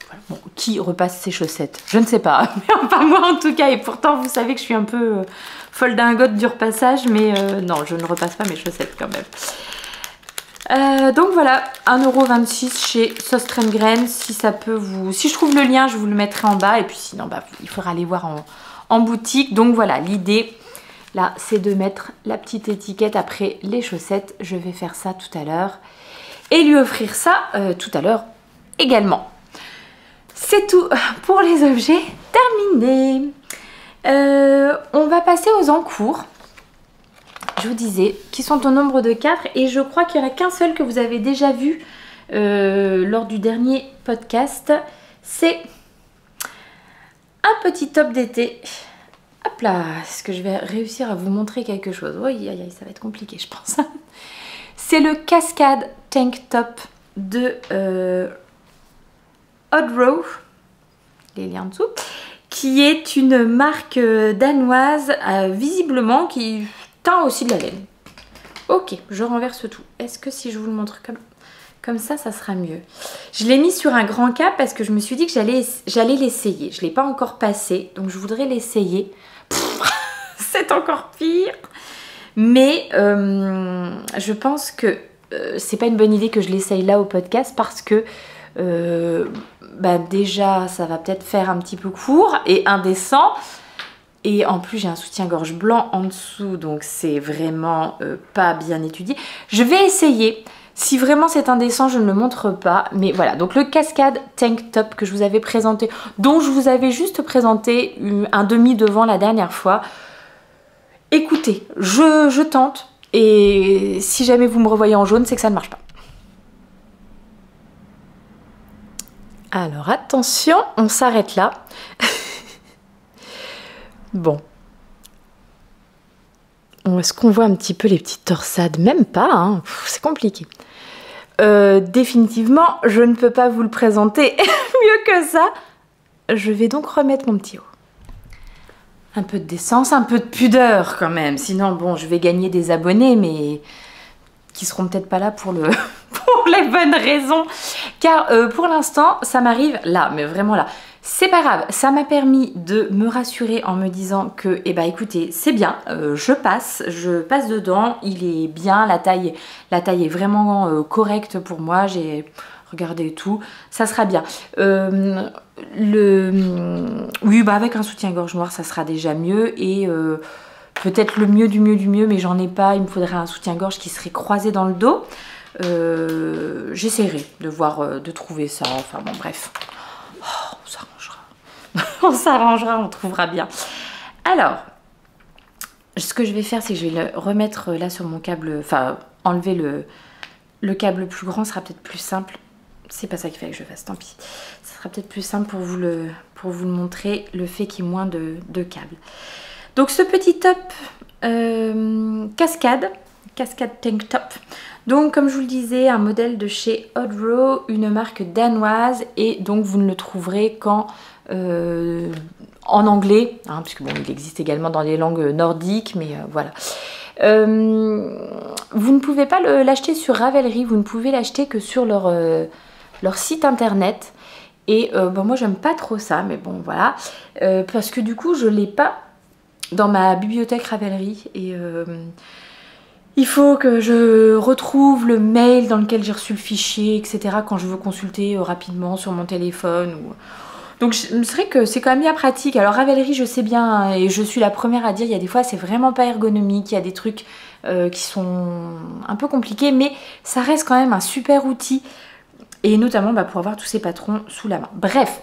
Speaker 1: Voilà. Bon, qui repasse ses chaussettes? Je ne sais pas, mais pas moi en tout cas. Et pourtant, vous savez que je suis un peu folle dingote du repassage, mais non, je ne repasse pas mes chaussettes quand même. Donc voilà, 1,26 € chez Sostrengren. Si ça peut vous... Si je trouve le lien, je vous le mettrai en bas. Et puis sinon, il faudra aller voir en boutique. Donc voilà, l'idée, là, c'est de mettre la petite étiquette après les chaussettes. Je vais faire ça tout à l'heure. Et lui offrir ça tout à l'heure également. C'est tout pour les objets terminés. On va passer aux encours. Je vous disais, qui sont au nombre de 4. Et je crois qu'il n'y en a qu'un seul que vous avez déjà vu lors du dernier podcast. C'est un petit top d'été. Hop là, est-ce que je vais réussir à vous montrer quelque chose? Oui, aïe, aïe, ça va être compliqué, je pense. C'est le Cascade Tank Top de Odrow, les liens en dessous, qui est une marque danoise, visiblement, qui teint aussi de la laine. Ok, je renverse tout. Est-ce que si je vous le montre comme ça, ça sera mieux? Je l'ai mis sur un grand cap parce que je me suis dit que j'allais l'essayer. Je ne l'ai pas encore passé, donc je voudrais l'essayer. C'est encore pire. Mais je pense que c'est pas une bonne idée que je l'essaye là au podcast parce que déjà ça va peut-être faire un petit peu court et indécent. Et en plus j'ai un soutien-gorge blanc en dessous, donc c'est vraiment pas bien étudié. Je vais essayer. Si vraiment c'est indécent, je ne le montre pas. Mais voilà, donc le Cascade Tank Top que je vous avais présenté, dont je vous avais juste présenté un demi-devant la dernière fois. Écoutez, je tente. Et si jamais vous me revoyez en jaune, c'est que ça ne marche pas. Alors attention, on s'arrête là. Bon. Est-ce qu'on voit un petit peu les petites torsades? Même pas, hein. C'est compliqué. Définitivement, je ne peux pas vous le présenter mieux que ça. Je vais donc remettre mon petit haut. Un peu de décence, un peu de pudeur quand même. Sinon, bon, je vais gagner des abonnés, mais qui seront peut-être pas là pour les bonnes raisons. Car pour l'instant, ça m'arrive là, mais vraiment là. C'est pas grave, ça m'a permis de me rassurer en me disant que, écoutez, c'est bien, je passe dedans, il est bien, la taille est vraiment correcte pour moi, j'ai regardé tout, ça sera bien. Oui, avec un soutien-gorge noir, ça sera déjà mieux et peut-être le mieux du mieux, mais j'en ai pas, il me faudrait un soutien-gorge qui serait croisé dans le dos. J'essaierai de voir, de trouver ça, enfin bon, bref. Oh, on s'arrangera. On s'arrangera, on trouvera bien. Alors, ce que je vais faire, c'est que je vais le remettre là sur mon câble, enfin, enlever le câble plus grand, sera peut-être plus simple. C'est pas ça qu'il fallait que je fasse, tant pis. Ça sera peut-être plus simple pour vous le montrer, le fait qu'il y ait moins de câbles. Donc ce petit top Cascade Tank Top. Donc comme je vous le disais, un modèle de chez Odrow, une marque danoise, et donc vous ne le trouverez qu'en en anglais, hein, puisque bon, il existe également dans les langues nordiques, mais voilà. Vous ne pouvez pas l'acheter sur Ravelry, vous ne pouvez l'acheter que sur leur site internet. Et moi j'aime pas trop ça, mais bon voilà, parce que du coup je l'ai pas dans ma bibliothèque Ravelry et il faut que je retrouve le mail dans lequel j'ai reçu le fichier, etc. quand je veux consulter rapidement sur mon téléphone. Donc c'est vrai que c'est quand même bien pratique. Alors Ravelry, je sais bien, hein, et je suis la première à dire, il y a des fois c'est vraiment pas ergonomique, il y a des trucs qui sont un peu compliqués, mais ça reste quand même un super outil, et notamment pour avoir tous ces patrons sous la main. Bref.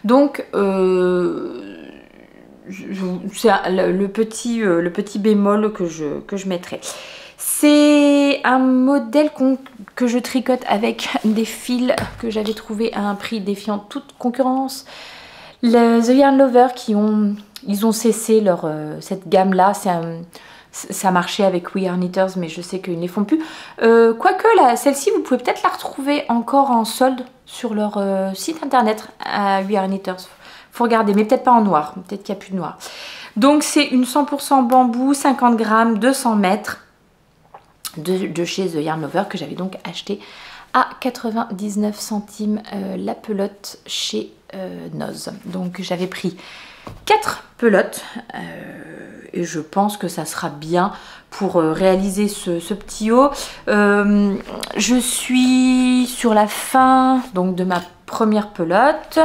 Speaker 1: Donc c'est le petit bémol que je mettrai. C'est un modèle que je tricote avec des fils que j'avais trouvé à un prix défiant toute concurrence. The Yarn Lover ils ont cessé cette gamme là, ça marchait avec We Are Knitters mais je sais qu'ils ne les font plus. Quoique celle-ci vous pouvez peut-être la retrouver encore en solde sur leur site internet à We Are Knitters. Faut regarder, mais peut-être pas en noir, peut-être qu'il n'y a plus de noir. Donc c'est une 100% bambou, 50 grammes, 200 mètres de chez The Yarn Lover que j'avais donc acheté à 99 centimes la pelote chez Noz. Donc j'avais pris 4 pelotes et je pense que ça sera bien pour réaliser ce petit haut. Je suis sur la fin donc de ma première pelote.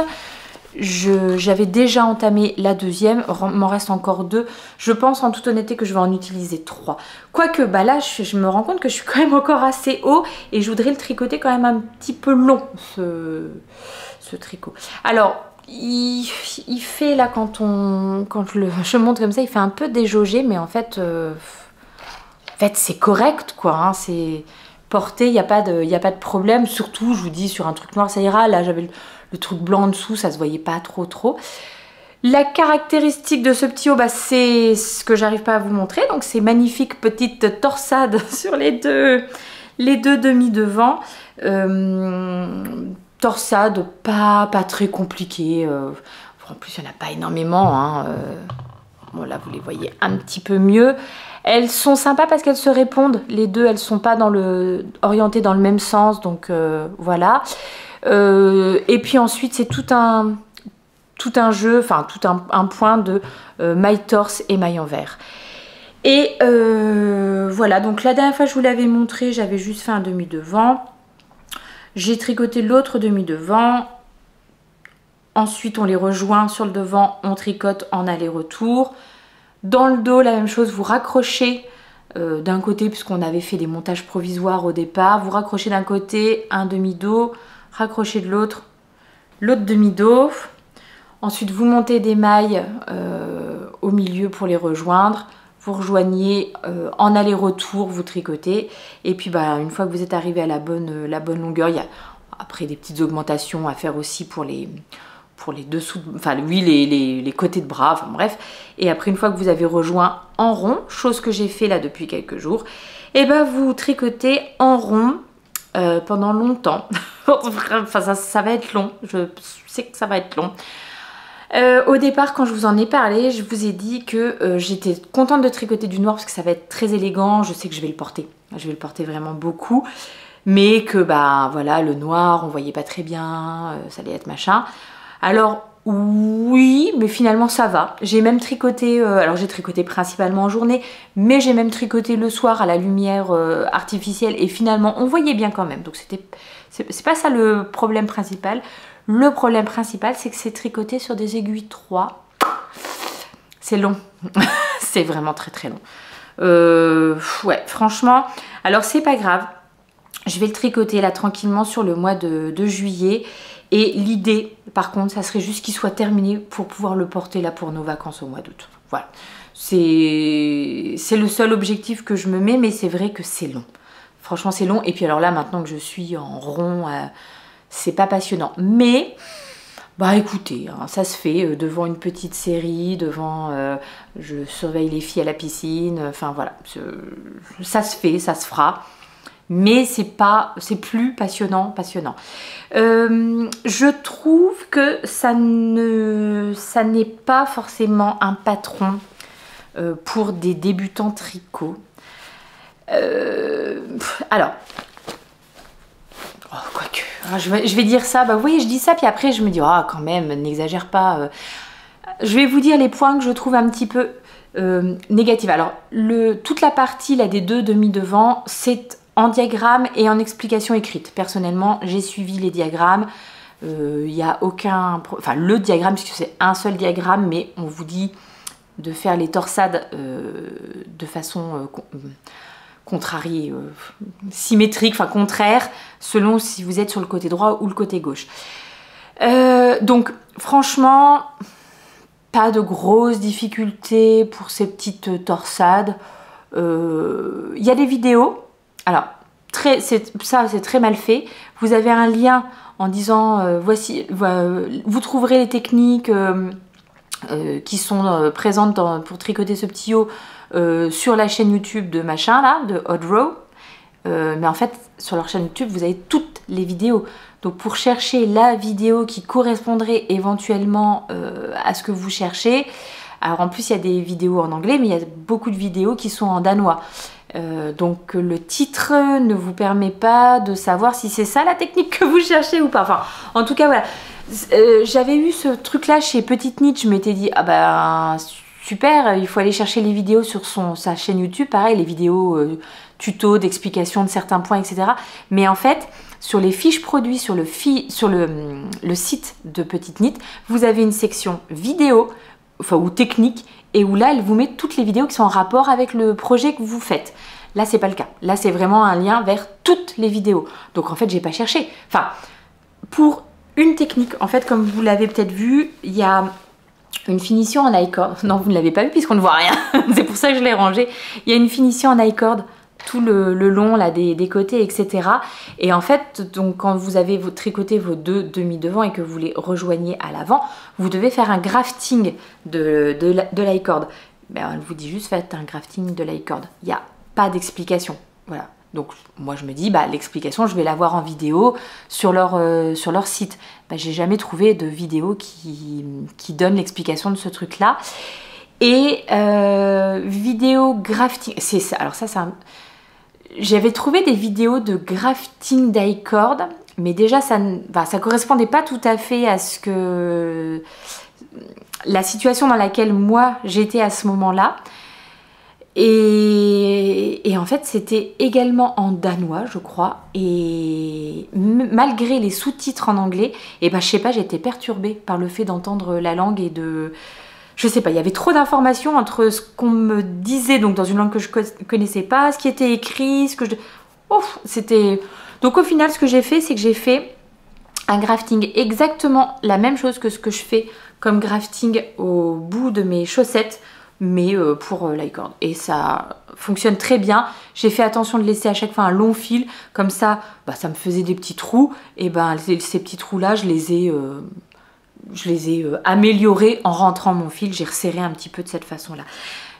Speaker 1: J'avais déjà entamé la deuxième, il m'en reste encore 2. Je pense en toute honnêteté que je vais en utiliser 3. Quoique, bah là, je me rends compte que je suis quand même encore assez haut et je voudrais le tricoter quand même un petit peu long, ce tricot. Alors, il fait là, quand je monte comme ça, il fait un peu déjaugé, mais en fait c'est correct, quoi. Hein, c'est porté, il n'y a pas de problème. Surtout, je vous dis, sur un truc noir, ça ira. Là, j'avais le truc blanc en dessous, ça se voyait pas trop. La caractéristique de ce petit haut, bah, c'est ce que j'arrive pas à vous montrer. Donc ces magnifiques petites torsades sur les deux demi devant. Torsades pas très compliquées. En plus, il n'y en a pas énormément. Hein. Bon, là, vous les voyez un petit peu mieux. Elles sont sympas parce qu'elles se répondent. Les deux, elles sont pas orientées dans le même sens. Donc voilà. Et puis ensuite c'est tout un jeu, enfin tout un point de maille torse et maille envers. Et voilà, donc la dernière fois je vous l'avais montré, j'avais juste fait un demi devant. J'ai tricoté l'autre demi devant. Ensuite on les rejoint sur le devant, on tricote en aller-retour. Dans le dos la même chose, vous raccrochez d'un côté puisqu'on avait fait des montages provisoires au départ. Vous raccrochez d'un côté un demi-dos, raccrochez de l'autre demi-dos. Ensuite vous montez des mailles au milieu pour les rejoindre. Vous rejoignez en aller-retour, vous tricotez. Et puis bah, une fois que vous êtes arrivé à la bonne longueur, il y a après des petites augmentations à faire aussi pour les dessous, enfin oui, les côtés de bras, enfin bref. Et après une fois que vous avez rejoint en rond, chose que j'ai fait là depuis quelques jours, et ben vous tricotez en rond pendant longtemps. Enfin ça va être long, je sais que ça va être long. Au départ quand je vous en ai parlé, je vous ai dit que j'étais contente de tricoter du noir parce que ça va être très élégant, je sais que je vais le porter vraiment beaucoup, mais que bah voilà, le noir on voyait pas très bien, ça allait être machin. Alors oui, mais finalement ça va. J'ai même tricoté, alors j'ai tricoté principalement en journée, mais j'ai même tricoté le soir à la lumière artificielle et finalement on voyait bien quand même. Donc c'est pas ça le problème principal. Le problème principal c'est que c'est tricoté sur des aiguilles 3. C'est long, c'est vraiment très long. Ouais, franchement, alors c'est pas grave. Je vais le tricoter là tranquillement sur le mois de juillet. Et l'idée, par contre, ça serait juste qu'il soit terminé pour pouvoir le porter là pour nos vacances au mois d'août. Voilà. C'est le seul objectif que je me mets, mais c'est vrai que c'est long. Franchement, c'est long. Et puis alors là, maintenant que je suis en rond, c'est pas passionnant. Mais, bah écoutez, hein, ça se fait devant une petite série, je surveille les filles à la piscine. Enfin voilà, ça se fait, ça se fera. Mais c'est plus passionnant. Je trouve que ça n'est pas forcément un patron pour des débutants tricot. Alors, quoique, je vais dire ça, bah vous voyez, je dis ça, puis après je me dis, ah quand même, n'exagère pas. Je vais vous dire les points que je trouve un petit peu négatifs. Alors, toute la partie là, des deux demi-devant, c'est en diagramme et en explication écrite. Personnellement, j'ai suivi les diagrammes. Il n'y a aucun... Enfin, le diagramme, puisque c'est un seul diagramme, mais on vous dit de faire les torsades de façon contrariée, symétrique, enfin contraire, selon si vous êtes sur le côté droit ou le côté gauche. Donc, franchement, pas de grosses difficultés pour ces petites torsades. Il y a des vidéos. Alors, ça c'est très mal fait. Vous avez un lien en disant voici, vous trouverez les techniques qui sont présentes pour tricoter ce petit haut sur la chaîne YouTube de machin là, de Odd Row. Mais en fait, sur leur chaîne YouTube, vous avez toutes les vidéos. Donc pour chercher la vidéo qui correspondrait éventuellement à ce que vous cherchez, alors en plus il y a des vidéos en anglais, mais il y a beaucoup de vidéos qui sont en danois. Donc le titre ne vous permet pas de savoir si c'est ça la technique que vous cherchez ou pas. Enfin, en tout cas, voilà. J'avais eu ce truc-là chez Petite Niche, je m'étais dit, ah ben super, il faut aller chercher les vidéos sur sa chaîne YouTube, pareil, les vidéos tuto, d'explication de certains points, etc. Mais en fait, sur les fiches produits, sur le site de Petite Knit, vous avez une section vidéo, enfin ou technique, et où là, elle vous met toutes les vidéos qui sont en rapport avec le projet que vous faites. Là, c'est pas le cas. Là, c'est vraiment un lien vers toutes les vidéos. Donc en fait, j'ai pas cherché. Enfin, pour une technique, en fait, comme vous l'avez peut-être vu, il y a une finition en I-cord. Non, vous ne l'avez pas vu puisqu'on ne voit rien. C'est pour ça que je l'ai rangé. Il y a une finition en I-cord tout le long là, des côtés, etc. Et en fait, donc, quand vous avez tricoté vos deux demi-devants et que vous les rejoignez à l'avant, vous devez faire un grafting de l'i-cord. Ben, elle vous dit juste faites un grafting de l'i-cord. Il n'y a pas d'explication. Voilà. Donc moi je me dis, bah, l'explication je vais la voir en vidéo sur leur site. Bah, j'ai jamais trouvé de vidéo qui donne l'explication de ce truc là. Et vidéo grafting, c'est ça. Alors ça, j'avais trouvé des vidéos de grafting d'i-cord, mais déjà ça correspondait pas tout à fait à ce que la situation dans laquelle moi j'étais à ce moment-là. Et en fait, c'était également en danois, je crois. Et malgré les sous-titres en anglais, et ben, je sais pas, j'étais perturbée par le fait d'entendre la langue et de... Je sais pas, il y avait trop d'informations entre ce qu'on me disait donc dans une langue que je connaissais pas, ce qui était écrit, ce que je... Ouf, c'était... Donc au final, ce que j'ai fait, c'est que j'ai fait un grafting exactement la même chose que ce que je fais comme grafting au bout de mes chaussettes, mais pour l'i-cord. Et ça fonctionne très bien. J'ai fait attention de laisser à chaque fois un long fil, comme ça, bah, ça me faisait des petits trous, et ben ces petits trous-là, je les ai améliorés en rentrant mon fil, j'ai resserré un petit peu de cette façon-là.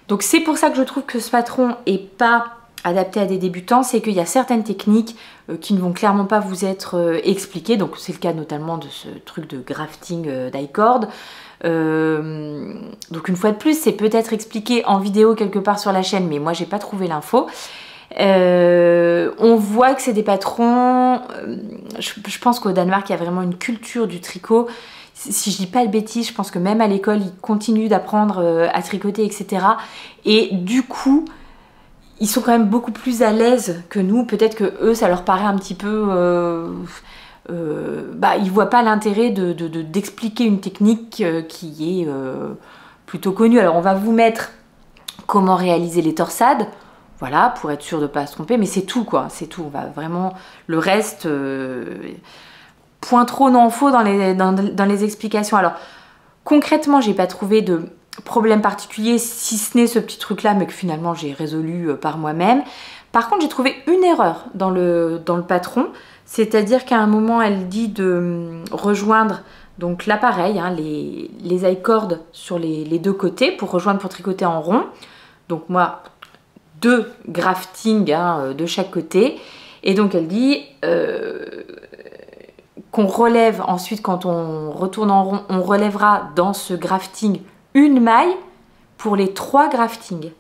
Speaker 1: Donc c'est pour ça que je trouve que ce patron est pas adapté à des débutants, c'est qu'il y a certaines techniques qui ne vont clairement pas vous être expliquées, donc c'est le cas notamment de ce truc de grafting d'i-cord. Donc une fois de plus, c'est peut-être expliqué en vidéo quelque part sur la chaîne, mais moi j'ai pas trouvé l'info. On voit que c'est des patrons, je pense qu'au Danemark il y a vraiment une culture du tricot. Si je dis pas de bêtises, je pense que même à l'école ils continuent d'apprendre à tricoter, etc. Et du coup ils sont quand même beaucoup plus à l'aise que nous. Peut-être que eux ça leur paraît un petit peu... ils voient pas l'intérêt d'expliquer une technique qui est plutôt connue. Alors on va vous mettre comment réaliser les torsades, voilà, pour être sûr de ne pas se tromper, mais c'est tout quoi, c'est tout. On va vraiment, le reste, point trop non faux dans les explications. Alors concrètement, j'ai pas trouvé de problème particulier, si ce n'est ce petit truc là, mais que finalement j'ai résolu par moi-même. Par contre, j'ai trouvé une erreur dans le patron. C'est-à-dire qu'à un moment, elle dit de rejoindre donc l'appareil, hein, les i-cords sur les deux côtés pour rejoindre pour tricoter en rond. Donc moi, 2 graftings hein, de chaque côté. Et donc elle dit qu'on relève ensuite, quand on retourne en rond, on relèvera dans ce grafting une maille pour les 3 graftings.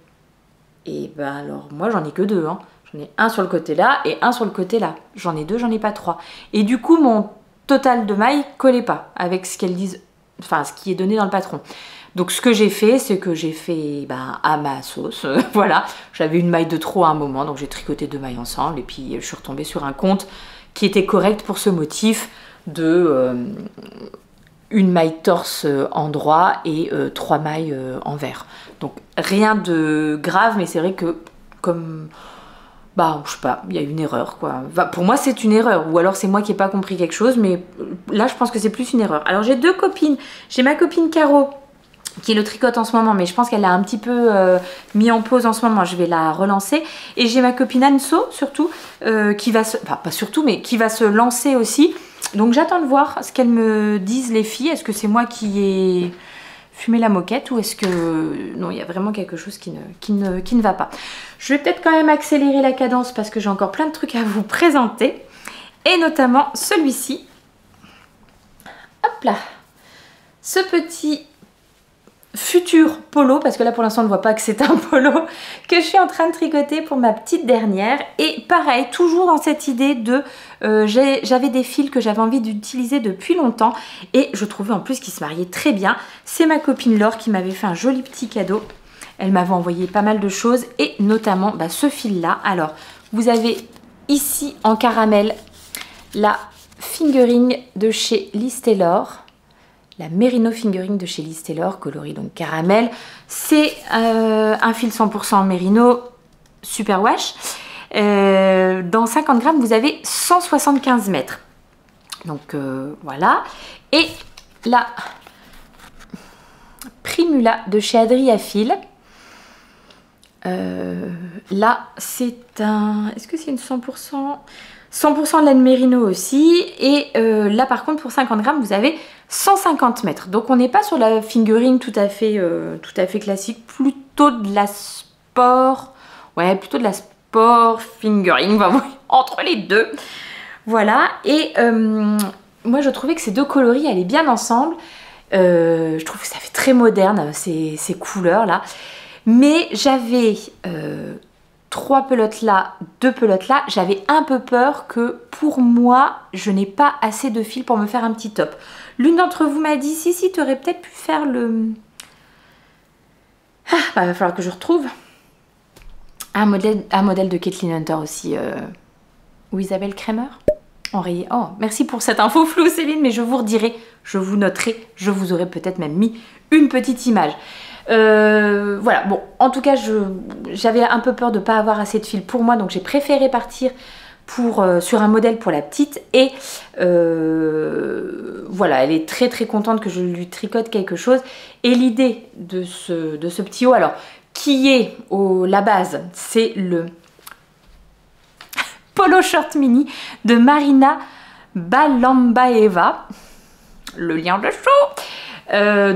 Speaker 1: Et ben alors moi j'en ai que 2 hein. J'en ai un sur le côté là et un sur le côté là. J'en ai 2, j'en ai pas 3. Et du coup, mon total de mailles collait pas avec ce qu'elles disent, enfin ce qui est donné dans le patron. Donc ce que j'ai fait, c'est que j'ai fait à ma sauce. Voilà, j'avais une maille de trop à un moment, donc j'ai tricoté 2 mailles ensemble et puis je suis retombée sur un compte qui était correct pour ce motif de une maille torse en droit et 3 mailles en vert. Donc rien de grave, mais c'est vrai que comme... je sais pas, il y a une erreur quoi. Pour moi c'est une erreur, ou alors c'est moi qui n'ai pas compris quelque chose, mais là je pense que c'est plus une erreur. Alors j'ai 2 copines, j'ai ma copine Caro qui le tricote en ce moment, mais je pense qu'elle l'a un petit peu mis en pause en ce moment. Je vais la relancer. Et j'ai ma copine Anso, surtout, qui va se... Enfin, pas surtout, mais qui va se lancer aussi. Donc j'attends de voir ce qu'elles me disent les filles. Est-ce que c'est moi qui ai fumé la moquette ou est-ce que... Non, il y a vraiment quelque chose qui ne va pas. Je vais peut-être quand même accélérer la cadence parce que j'ai encore plein de trucs à vous présenter. Et notamment celui-ci. Hop là. Ce petit... futur polo, parce que là pour l'instant on ne voit pas que c'est un polo, que je suis en train de tricoter pour ma petite dernière. Et pareil, toujours dans cette idée de j'avais des fils que j'avais envie d'utiliser depuis longtemps et je trouvais en plus qu'ils se mariaient très bien. C'est ma copine Laure qui m'avait fait un joli petit cadeau. Elle m'avait envoyé pas mal de choses et notamment ce fil là. Alors vous avez ici en caramel la fingering de chez Liz Taylor, la Merino Fingering de chez Liz Taylor, coloris donc caramel. C'est un fil 100% Merino, super wash. Dans 50 grammes, vous avez 175 mètres. Donc voilà. Et la Primula de chez Adria Fil. Là, c'est un... Est-ce que c'est une 100% 100% de laine Merino aussi. Et là, par contre, pour 50 grammes, vous avez 150 mètres. Donc, on n'est pas sur la fingering tout à fait classique. Plutôt de la sport. Ouais, plutôt de la sport fingering. Enfin, entre les deux. Voilà. Et moi, je trouvais que ces deux coloris allaient bien ensemble. Je trouve que ça fait très moderne, ces couleurs-là. Mais j'avais... 3 pelotes là, 2 pelotes là, j'avais un peu peur que pour moi, je n'ai pas assez de fil pour me faire un petit top. L'une d'entre vous m'a dit, si, tu aurais peut-être pu faire le... il va falloir que je retrouve un modèle de Kathleen Hunter aussi, ou Isabelle Kramer, enrayé. Oh, merci pour cette info floue Céline, mais je vous redirai, je vous noterai, je vous aurais peut-être même mis une petite image. Voilà, bon, en tout cas, j'avais un peu peur de ne pas avoir assez de fil pour moi, donc j'ai préféré partir sur un modèle pour la petite. Et voilà, elle est très très contente que je lui tricote quelque chose. Et l'idée de ce petit haut, alors, qui est la base, c'est le polo short mini de Marina Balambaeva, le lien de show.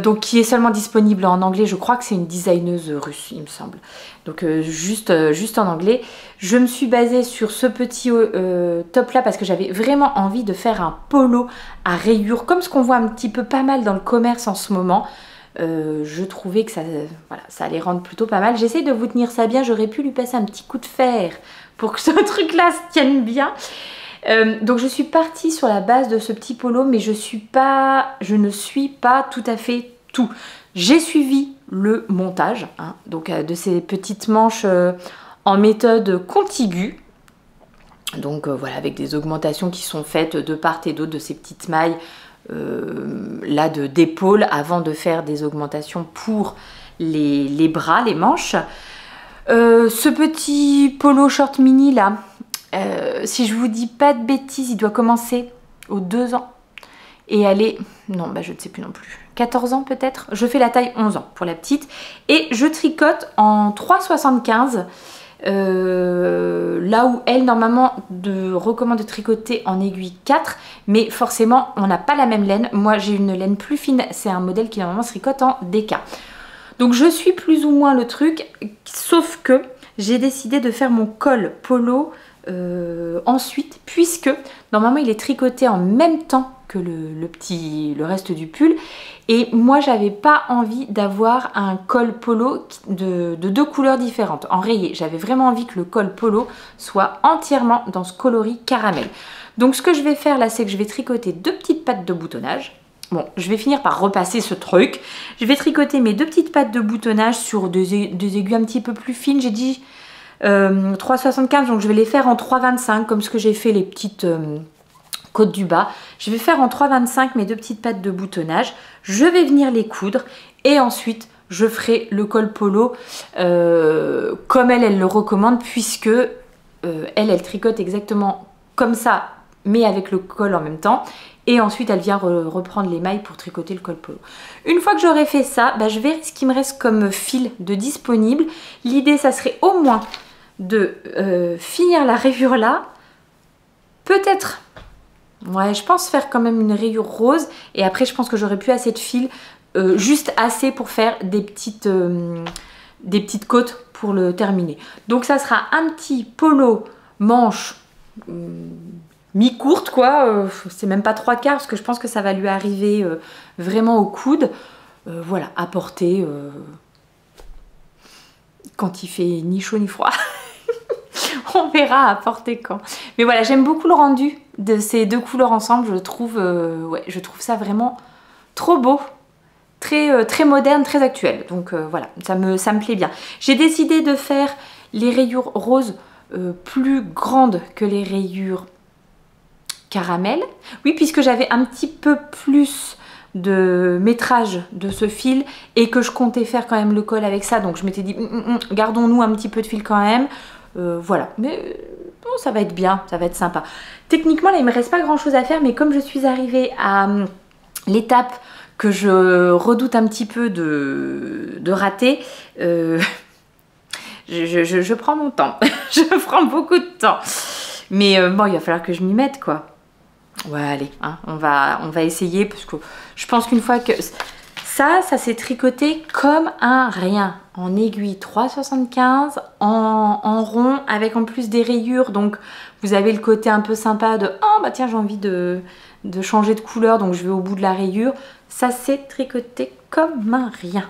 Speaker 1: Donc qui est seulement disponible en anglais. Je crois que c'est une designeuse russe, il me semble. Donc juste en anglais. Je me suis basée sur ce petit top là parce que j'avais vraiment envie de faire un polo à rayures, comme ce qu'on voit un petit peu pas mal dans le commerce en ce moment. Je trouvais que ça allait rendre plutôt pas mal. J'essaie de vous tenir ça bien. J'aurais pu lui passer un petit coup de fer pour que ce truc là se tienne bien. Donc je suis partie sur la base de ce petit polo, mais je ne suis pas tout à fait tout. J'ai suivi le montage, donc de ces petites manches en méthode contiguë. Donc voilà, avec des augmentations qui sont faites de part et d'autre de ces petites mailles là d'épaule, avant de faire des augmentations pour les bras, les manches. Ce petit polo short mini là, si je vous dis pas de bêtises, il doit commencer aux 2 ans et aller, non, je ne sais plus non plus, 14 ans peut-être. Je fais la taille 11 ans pour la petite et je tricote en 3,75 là où elle normalement recommande de tricoter en aiguille 4, mais forcément on n'a pas la même laine. Moi j'ai une laine plus fine, c'est un modèle qui normalement se tricote en DK. Donc je suis plus ou moins le truc, sauf que j'ai décidé de faire mon col polo ensuite, puisque normalement il est tricoté en même temps que le reste du pull, et moi j'avais pas envie d'avoir un col polo de 2 couleurs différentes en rayé. J'avais vraiment envie que le col polo soit entièrement dans ce coloris caramel. Donc ce que je vais faire là, c'est que je vais tricoter 2 petites pattes de boutonnage. Bon, je vais finir par repasser ce truc. Je vais tricoter mes 2 petites pattes de boutonnage sur des aiguilles un petit peu plus fines. J'ai dit 3,75, donc je vais les faire en 3,25 comme ce que j'ai fait les petites côtes du bas. Je vais faire en 3,25 mes 2 petites pattes de boutonnage. Je vais venir les coudre et ensuite je ferai le col polo comme elle le recommande, puisque elle tricote exactement comme ça mais avec le col en même temps. Et ensuite, elle vient reprendre les mailles pour tricoter le col polo. Une fois que j'aurai fait ça, je verrai ce qui me reste comme fil de disponible. L'idée, ça serait au moins de finir la rayure là. Peut-être, ouais, je pense faire quand même une rayure rose. Et après, je pense que j'aurai plus assez de fil. Juste assez pour faire des petites côtes pour le terminer. Donc, ça sera un petit polo manche mi-courte quoi, c'est même pas 3/4 parce que je pense que ça va lui arriver vraiment au coude. Voilà, à porter quand il fait ni chaud ni froid. On verra à porter quand. Mais voilà, j'aime beaucoup le rendu de ces deux couleurs ensemble. Je trouve ça vraiment trop beau. Très moderne, très actuel. Donc voilà, ça me plaît bien. J'ai décidé de faire les rayures roses plus grandes que les rayures caramel. Oui, puisque j'avais un petit peu plus de métrage de ce fil et que je comptais faire quand même le col avec ça. Donc je m'étais dit, gardons-nous un petit peu de fil quand même. Voilà, mais bon, ça va être bien, ça va être sympa. Techniquement, là, il me reste pas grand-chose à faire, mais comme je suis arrivée à l'étape que je redoute un petit peu de rater, je prends mon temps. Je prends beaucoup de temps. Mais bon, il va falloir que je m'y mette, quoi. Ouais, allez, hein, on va essayer parce que je pense qu'une fois que ça s'est tricoté comme un rien, en aiguille 3,75, en rond, avec en plus des rayures. Donc, vous avez le côté un peu sympa de « Oh, bah tiens, j'ai envie de changer de couleur, donc je vais au bout de la rayure. » Ça s'est tricoté comme un rien.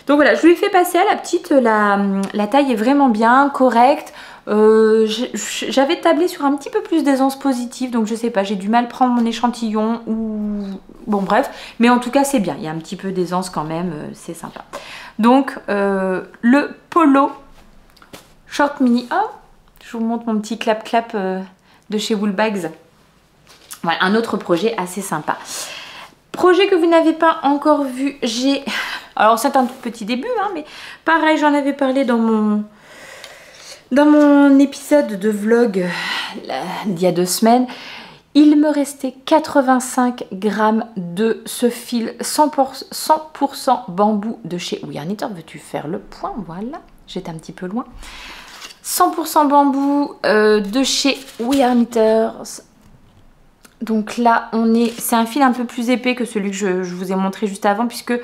Speaker 1: Donc voilà, je lui ai fait passer à la petite, la taille est vraiment bien, correcte. J'avais tablé sur un petit peu plus d'aisance positive, donc je sais pas, j'ai du mal à prendre mon échantillon ou... Bon bref, mais en tout cas c'est bien, il y a un petit peu d'aisance quand même, c'est sympa. Donc le polo short mini, oh, je vous montre mon petit clap-clap de chez Woolbags. Voilà, un autre projet assez sympa. Projet que vous n'avez pas encore vu, j'ai... Alors c'est un tout petit début, hein, mais pareil, j'en avais parlé dans mon épisode de vlog d'il y a 2 semaines. Il me restait 85 grammes de ce fil 100% bambou de chez We Are Knitted. Veux-tu faire le point? Voilà, j'étais un petit peu loin. 100% bambou de chez We Are Knitted. Donc là, c'est un fil un peu plus épais que celui que je vous ai montré juste avant, puisque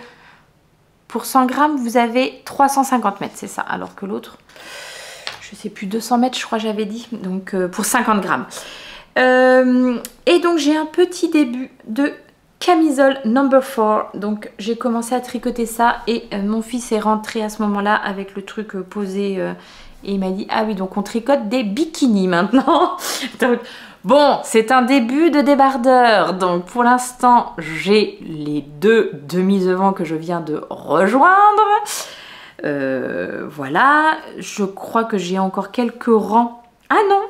Speaker 1: pour 100 grammes, vous avez 350 mètres, c'est ça. Alors que l'autre, je sais plus, 200 mètres, je crois j'avais dit, donc pour 50 grammes. Et donc j'ai un petit début de camisole number 4. Donc j'ai commencé à tricoter ça et mon fils est rentré à ce moment-là avec le truc posé et il m'a dit, ah oui, donc on tricote des bikinis maintenant. Donc, bon, c'est un début de débardeur. Donc pour l'instant, j'ai les 2 demi-devants que je viens de rejoindre. Voilà, je crois que j'ai encore quelques rangs. Ah non!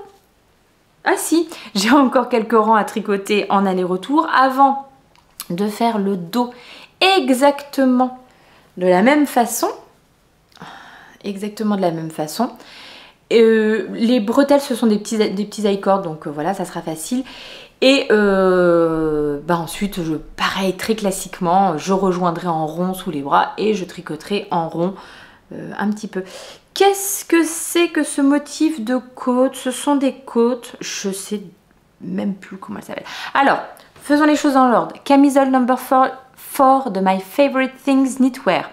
Speaker 1: Ah si, j'ai encore quelques rangs à tricoter en aller-retour avant de faire le dos exactement de la même façon. Exactement de la même façon. Les bretelles, ce sont des petits I-cords, donc voilà, ça sera facile. Et ensuite, pareil, très classiquement, je rejoindrai en rond sous les bras et je tricoterai en rond un petit peu. Qu'est-ce que c'est que ce motif de côte? Ce sont des côtes, je sais même plus comment elles s'appellent. Alors, faisons les choses dans l'ordre. Camisole number 4 de My Favorite Things Knitwear.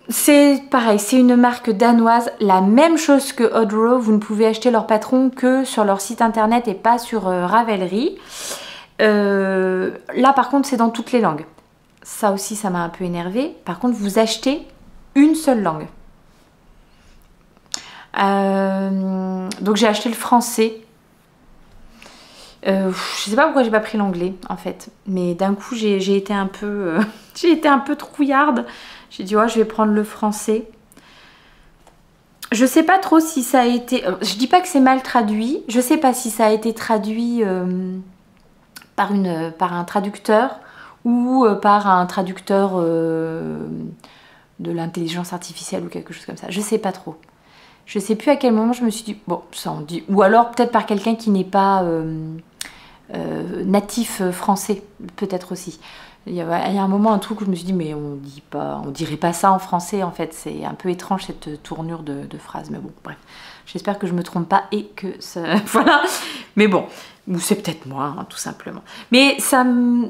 Speaker 1: C'est pareil, c'est une marque danoise, la même chose que Odro, vous ne pouvez acheter leur patron que sur leur site internet et pas sur Ravelry. Là par contre c'est dans toutes les langues. Ça aussi ça m'a un peu énervé. Par contre vous achetez une seule langue. Donc j'ai acheté le français. Je sais pas pourquoi j'ai pas pris l'anglais en fait. Mais d'un coup j'ai été un peu j'ai été un peu trouillarde. J'ai dit, ouais, je vais prendre le français. Je sais pas trop si ça a été... Je dis pas que c'est mal traduit. Je sais pas si ça a été traduit par un traducteur ou par un traducteur de l'intelligence artificielle ou quelque chose comme ça. Je sais pas trop. Je sais plus à quel moment je me suis dit, bon, ça on dit, ou alors peut-être par quelqu'un qui n'est pas natif français, peut-être aussi. Il y a un moment, un truc où je me suis dit, mais on dirait pas ça en français, en fait. C'est un peu étrange, cette tournure de phrase. Mais bon, bref. J'espère que je me trompe pas et que ça... voilà. Mais bon, ou c'est peut-être moi, hein, tout simplement. Mais ça me...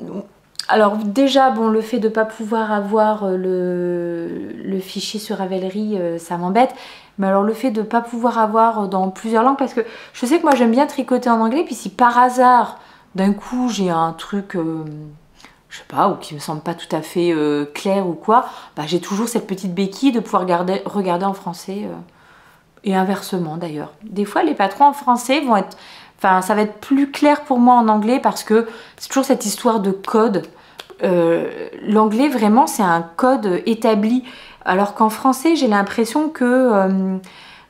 Speaker 1: Alors déjà, bon, le fait de ne pas pouvoir avoir le fichier sur Ravelry, ça m'embête. Mais alors le fait de ne pas pouvoir avoir dans plusieurs langues, parce que je sais que moi j'aime bien tricoter en anglais, puis si par hasard, d'un coup, j'ai un truc... je sais pas, ou qui me semble pas tout à fait clair ou quoi, bah, j'ai toujours cette petite béquille de pouvoir regarder en français et inversement d'ailleurs. Des fois les patrons en français vont être, enfin ça va être plus clair pour moi en anglais parce que c'est toujours cette histoire de code. L'anglais vraiment c'est un code établi, alors qu'en français j'ai l'impression que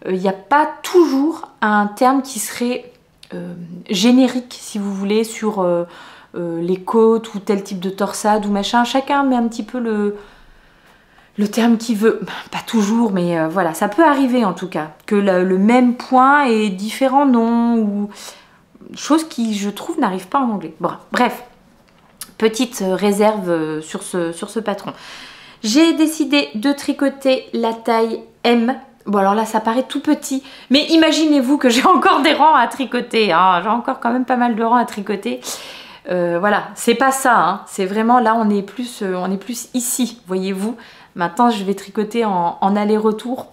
Speaker 1: il n'y a pas toujours un terme qui serait générique si vous voulez sur... les côtes ou tel type de torsade ou machin, chacun met un petit peu le terme qu'il veut, pas toujours, mais voilà, ça peut arriver en tout cas, que le même point ait différents noms ou chose qui je trouve n'arrive pas en anglais. Bon, bref, petite réserve sur ce patron. J'ai décidé de tricoter la taille M. Bon alors là ça paraît tout petit, mais imaginez-vous que j'ai encore des rangs à tricoter, hein. J'ai encore quand même pas mal de rangs à tricoter. Voilà, c'est pas ça, hein. C'est vraiment là on est plus ici, voyez-vous. Maintenant je vais tricoter en aller-retour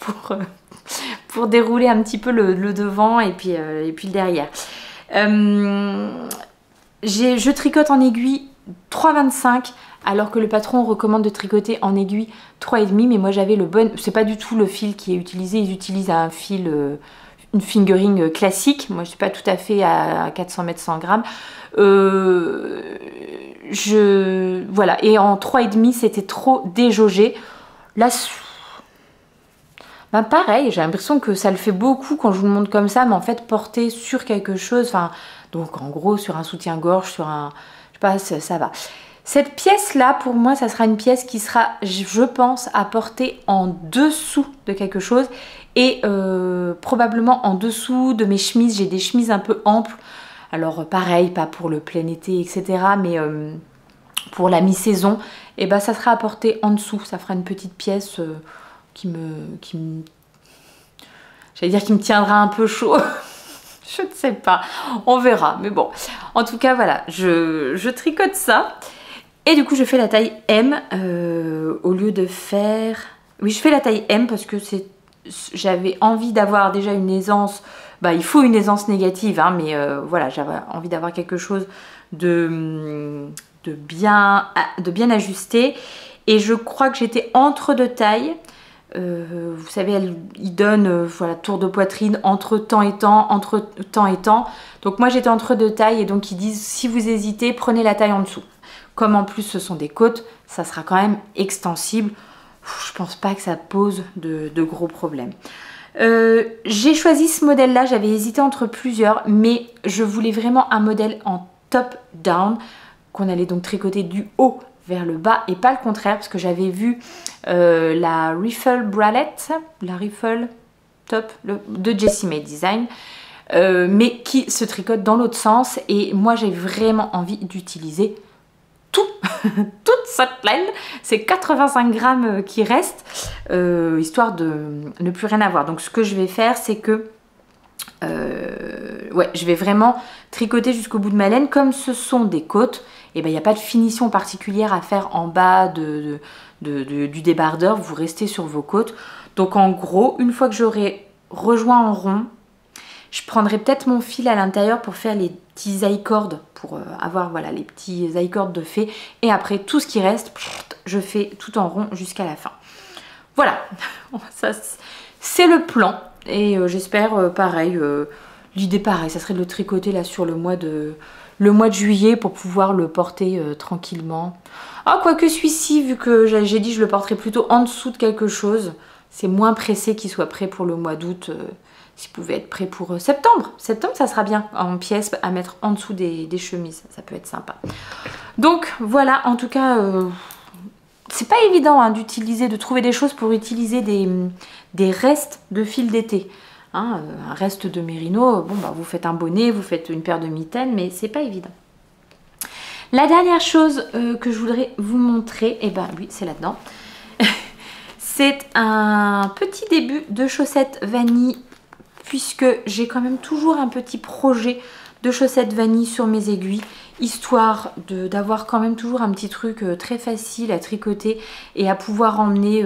Speaker 1: pour dérouler un petit peu le devant et puis le derrière. Je tricote en aiguille 3,25 alors que le patron recommande de tricoter en aiguille 3,5, mais moi j'avais le bon, c'est pas du tout le fil qui est utilisé, ils utilisent un fil, une fingering classique, moi je suis pas tout à fait à 400 mètres 100 grammes. Voilà, et en 3,5 c'était trop déjaugé. Là, ben pareil, j'ai l'impression que ça le fait beaucoup quand je vous le montre comme ça, mais en fait porter sur quelque chose, enfin, donc en gros sur un soutien-gorge, sur un, je sais pas, ça va. Cette pièce là, pour moi, ça sera une pièce qui sera, je pense, à porter en dessous de quelque chose et probablement en dessous de mes chemises. J'ai des chemises un peu amples. Alors pareil, pas pour le plein été, etc. Mais pour la mi-saison, et ben ça sera à porter en dessous. Ça fera une petite pièce j'allais dire qui me tiendra un peu chaud. Je ne sais pas, on verra. Mais bon, en tout cas, voilà, je tricote ça. Et du coup, je fais la taille M au lieu de faire... Oui, je fais la taille M parce que j'avais envie d'avoir déjà une aisance. Bah, il faut une aisance négative, hein, mais voilà, j'avais envie d'avoir quelque chose de bien ajusté. Et je crois que j'étais entre deux tailles. Vous savez, il donne voilà, tour de poitrine entre temps et temps, entre temps et temps. Donc moi, j'étais entre deux tailles et donc ils disent, si vous hésitez, prenez la taille en dessous. Comme en plus ce sont des côtes, ça sera quand même extensible. Je pense pas que ça pose de gros problèmes. J'ai choisi ce modèle-là, j'avais hésité entre plusieurs, mais je voulais vraiment un modèle en top-down, qu'on allait donc tricoter du haut vers le bas et pas le contraire, parce que j'avais vu la Riffle Bralette, la Riffle Top de Jessie May Design, mais qui se tricote dans l'autre sens, et moi j'ai vraiment envie d'utiliser toute cette laine, c'est 85 grammes qui restent, histoire de ne plus rien avoir. Donc ce que je vais faire, c'est que ouais, je vais vraiment tricoter jusqu'au bout de ma laine. Comme ce sont des côtes, et ben il n'y a pas de finition particulière à faire en bas du débardeur, vous restez sur vos côtes. Donc en gros, une fois que j'aurai rejoint en rond, je prendrai peut-être mon fil à l'intérieur pour faire les petits I-cords, pour avoir voilà, les petits I-cords de fée. Et après, tout ce qui reste, je fais tout en rond jusqu'à la fin. Voilà, c'est le plan. Et j'espère, pareil, l'idée pareil, ça serait de le tricoter là sur le mois de juillet pour pouvoir le porter tranquillement. Ah, quoique celui-ci, vu que j'ai dit je le porterai plutôt en dessous de quelque chose, c'est moins pressé qu'il soit prêt pour le mois d'août. S'il pouvait être prêt pour septembre. Septembre, ça sera bien en pièces à mettre en dessous des chemises. Ça peut être sympa. Donc voilà, en tout cas, c'est pas évident hein, de trouver des choses pour utiliser des restes de fil d'été. Hein, un reste de mérino, bon bah vous faites un bonnet, vous faites une paire de mitaines, mais c'est pas évident. La dernière chose que je voudrais vous montrer, et ben oui, c'est là-dedans. C'est un petit début de chaussettes vanille, puisque j'ai quand même toujours un petit projet de chaussettes vanille sur mes aiguilles, histoire d'avoir quand même toujours un petit truc très facile à tricoter et à pouvoir emmener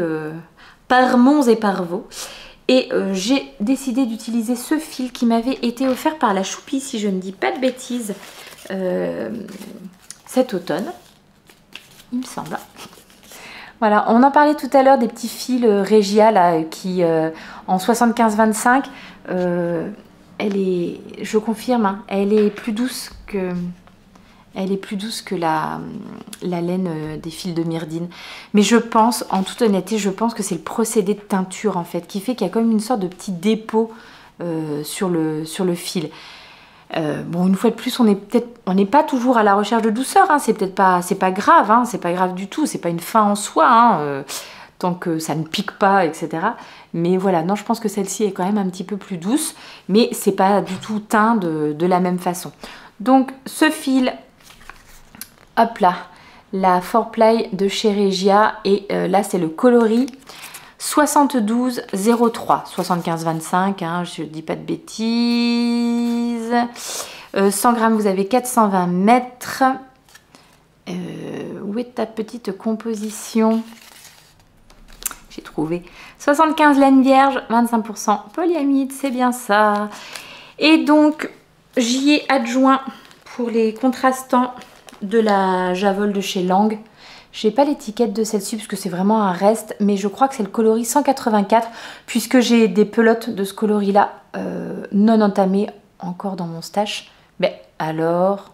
Speaker 1: par Mons et par Vaux. Et j'ai décidé d'utiliser ce fil qui m'avait été offert par la Choupi, si je ne dis pas de bêtises, cet automne, il me semble. Voilà, on en parlait tout à l'heure des petits fils Regia là, qui en 75-25, je confirme, hein, elle est plus douce que la laine des fils de Myrdine. Mais je pense, en toute honnêteté, je pense que c'est le procédé de teinture en fait, qui fait qu'il y a comme une sorte de petit dépôt sur le fil. Bon, une fois de plus, on n'est pas toujours à la recherche de douceur, hein, c'est pas grave, hein, c'est pas grave du tout, c'est pas une fin en soi, hein, tant que ça ne pique pas, etc. Mais voilà, non, je pense que celle-ci est quand même un petit peu plus douce, mais c'est pas du tout teint de la même façon. Donc ce fil, hop là, la 4Ply de chez Regia, et là c'est le coloris 7203, 75-25, hein, je dis pas de bêtises. 100 grammes, vous avez 420 mètres. Où est ta petite composition? J'ai trouvé 75 laine vierge, 25% polyamide, c'est bien ça. Et donc, j'y ai adjoint pour les contrastants de la Javol de chez Lang. Je n'ai pas l'étiquette de celle-ci parce que c'est vraiment un reste, mais je crois que c'est le coloris 184 puisque j'ai des pelotes de ce coloris-là non entamées encore dans mon stash. Mais alors,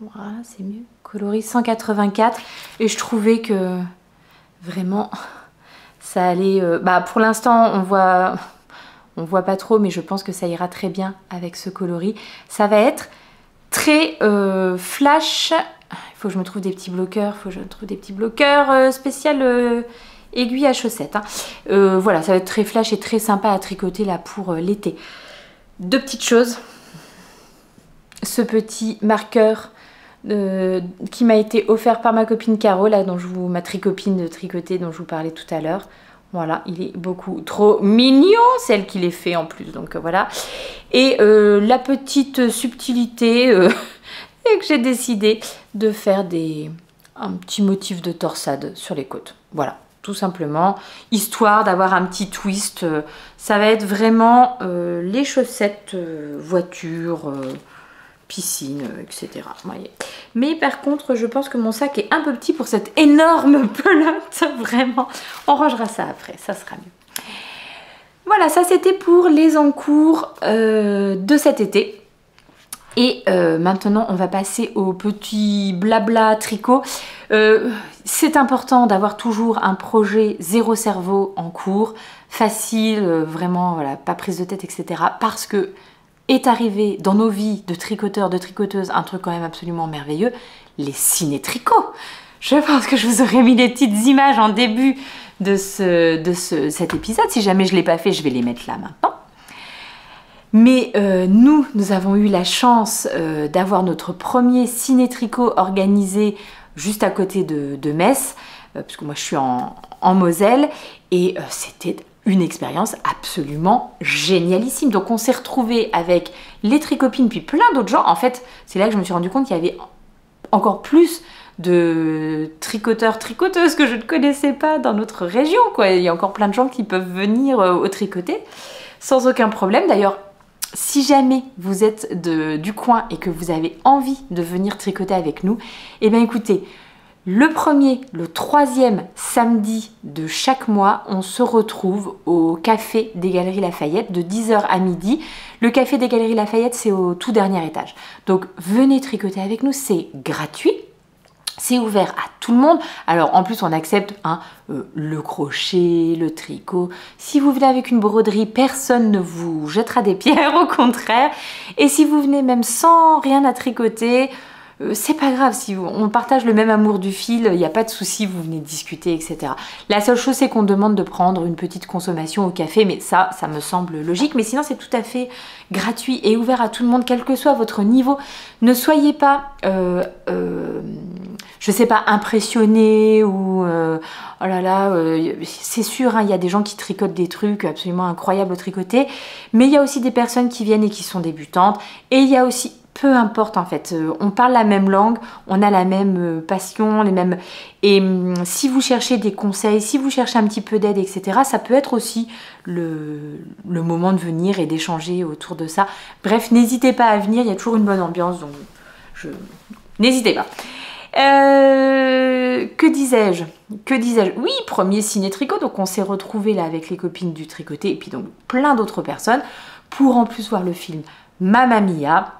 Speaker 1: voilà, c'est mieux. Coloris 184 et je trouvais que vraiment ça allait. Bah pour l'instant, on voit pas trop, mais je pense que ça ira très bien avec ce coloris. Ça va être très flash. Il faut que je me trouve des petits bloqueurs. Spécial aiguille à chaussettes. Hein. Voilà, ça va être très flash et très sympa à tricoter là pour l'été. Deux petites choses. Ce petit marqueur qui m'a été offert par ma copine Caro, là, ma tricopine de tricoter dont je vous parlais tout à l'heure. Voilà, il est beaucoup trop mignon, celle qui l'ait fait en plus, donc voilà. Et la petite subtilité et que j'ai décidé de faire un petit motif de torsade sur les côtes. Voilà, tout simplement, histoire d'avoir un petit twist. Ça va être vraiment les chaussettes voiture, piscine, etc. Voyez. Mais par contre, je pense que mon sac est un peu petit pour cette énorme pelote, vraiment. On rangera ça après, ça sera mieux. Voilà, ça c'était pour les encours de cet été. Et maintenant, on va passer au petit blabla tricot. C'est important d'avoir toujours un projet zéro cerveau en cours, facile, vraiment, voilà, pas prise de tête, etc. Parce que est arrivé dans nos vies de tricoteurs, de tricoteuses, un truc quand même absolument merveilleux, les ciné-tricots. Je pense que je vous aurais mis des petites images en début de cet épisode. Si jamais je ne l'ai pas fait, je vais les mettre là maintenant. Mais nous avons eu la chance d'avoir notre premier ciné-tricot organisé juste à côté de Metz, parce que moi je suis en Moselle, et c'était une expérience absolument génialissime. Donc on s'est retrouvés avec les tricopines puis plein d'autres gens. En fait, c'est là que je me suis rendu compte qu'il y avait encore plus de tricoteurs, tricoteuses que je ne connaissais pas dans notre région, quoi. Il y a encore plein de gens qui peuvent venir au tricoter sans aucun problème. D'ailleurs, si jamais vous êtes du coin et que vous avez envie de venir tricoter avec nous, eh bien écoutez, le premier, le troisième samedi de chaque mois, on se retrouve au Café des Galeries Lafayette de 10h à midi. Le Café des Galeries Lafayette, c'est au tout dernier étage. Donc venez tricoter avec nous, c'est gratuit. C'est ouvert à tout le monde. Alors en plus on accepte le crochet, le tricot. Si vous venez avec une broderie, personne ne vous jettera des pierres, au contraire. Et si vous venez même sans rien à tricoter, c'est pas grave, si on partage le même amour du fil, il n'y a pas de souci, vous venez discuter, etc. La seule chose, c'est qu'on demande de prendre une petite consommation au café, mais ça me semble logique. Mais sinon, c'est tout à fait gratuit et ouvert à tout le monde, quel que soit votre niveau. Ne soyez pas, je sais pas, impressionné ou oh là là, c'est sûr, hein, il y a des gens qui tricotent des trucs absolument incroyables au tricoter, mais il y a aussi des personnes qui viennent et qui sont débutantes, et il y a aussi, peu importe en fait, on parle la même langue, on a la même passion, les mêmes... Et si vous cherchez des conseils, si vous cherchez un petit peu d'aide, etc., ça peut être aussi le moment de venir et d'échanger autour de ça. Bref, n'hésitez pas à venir, il y a toujours une bonne ambiance, donc n'hésitez pas. Que disais-je? Oui, premier ciné tricot, donc on s'est retrouvés là avec les copines du tricoté et puis donc plein d'autres personnes pour en plus voir le film Mamma Mia.